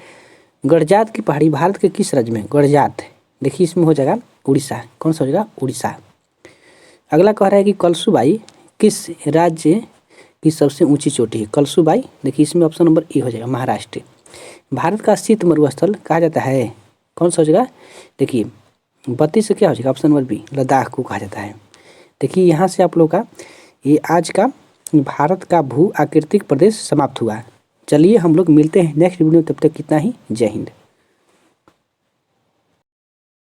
गड़जात की पहाड़ी भारत के किस राज्य में? गड़जात देखिए इसमें हो जाएगा उड़ीसा। कौन सा हो जाएगा? उड़ीसा। अगला कह रहा है कि कलसुबाई किस राज्य की सबसे ऊंची चोटी है? कलसुबाई देखिए इसमें ऑप्शन नंबर ए हो जाएगा, महाराष्ट्र। भारत का शीत मरुस्थल कहा जाता है? कौन सा हो जाएगा? देखिए 32 से क्या हो जाएगा? ऑप्शन नंबर बी, लद्दाख को कहा जाता है। देखिए यहाँ से आप लोग का ये आज का भारत का भू आकृतिक प्रदेश समाप्त हुआ। चलिए हम लोग मिलते हैं नेक्स्ट वीडियो, तब तक कितना ही, जय हिंद।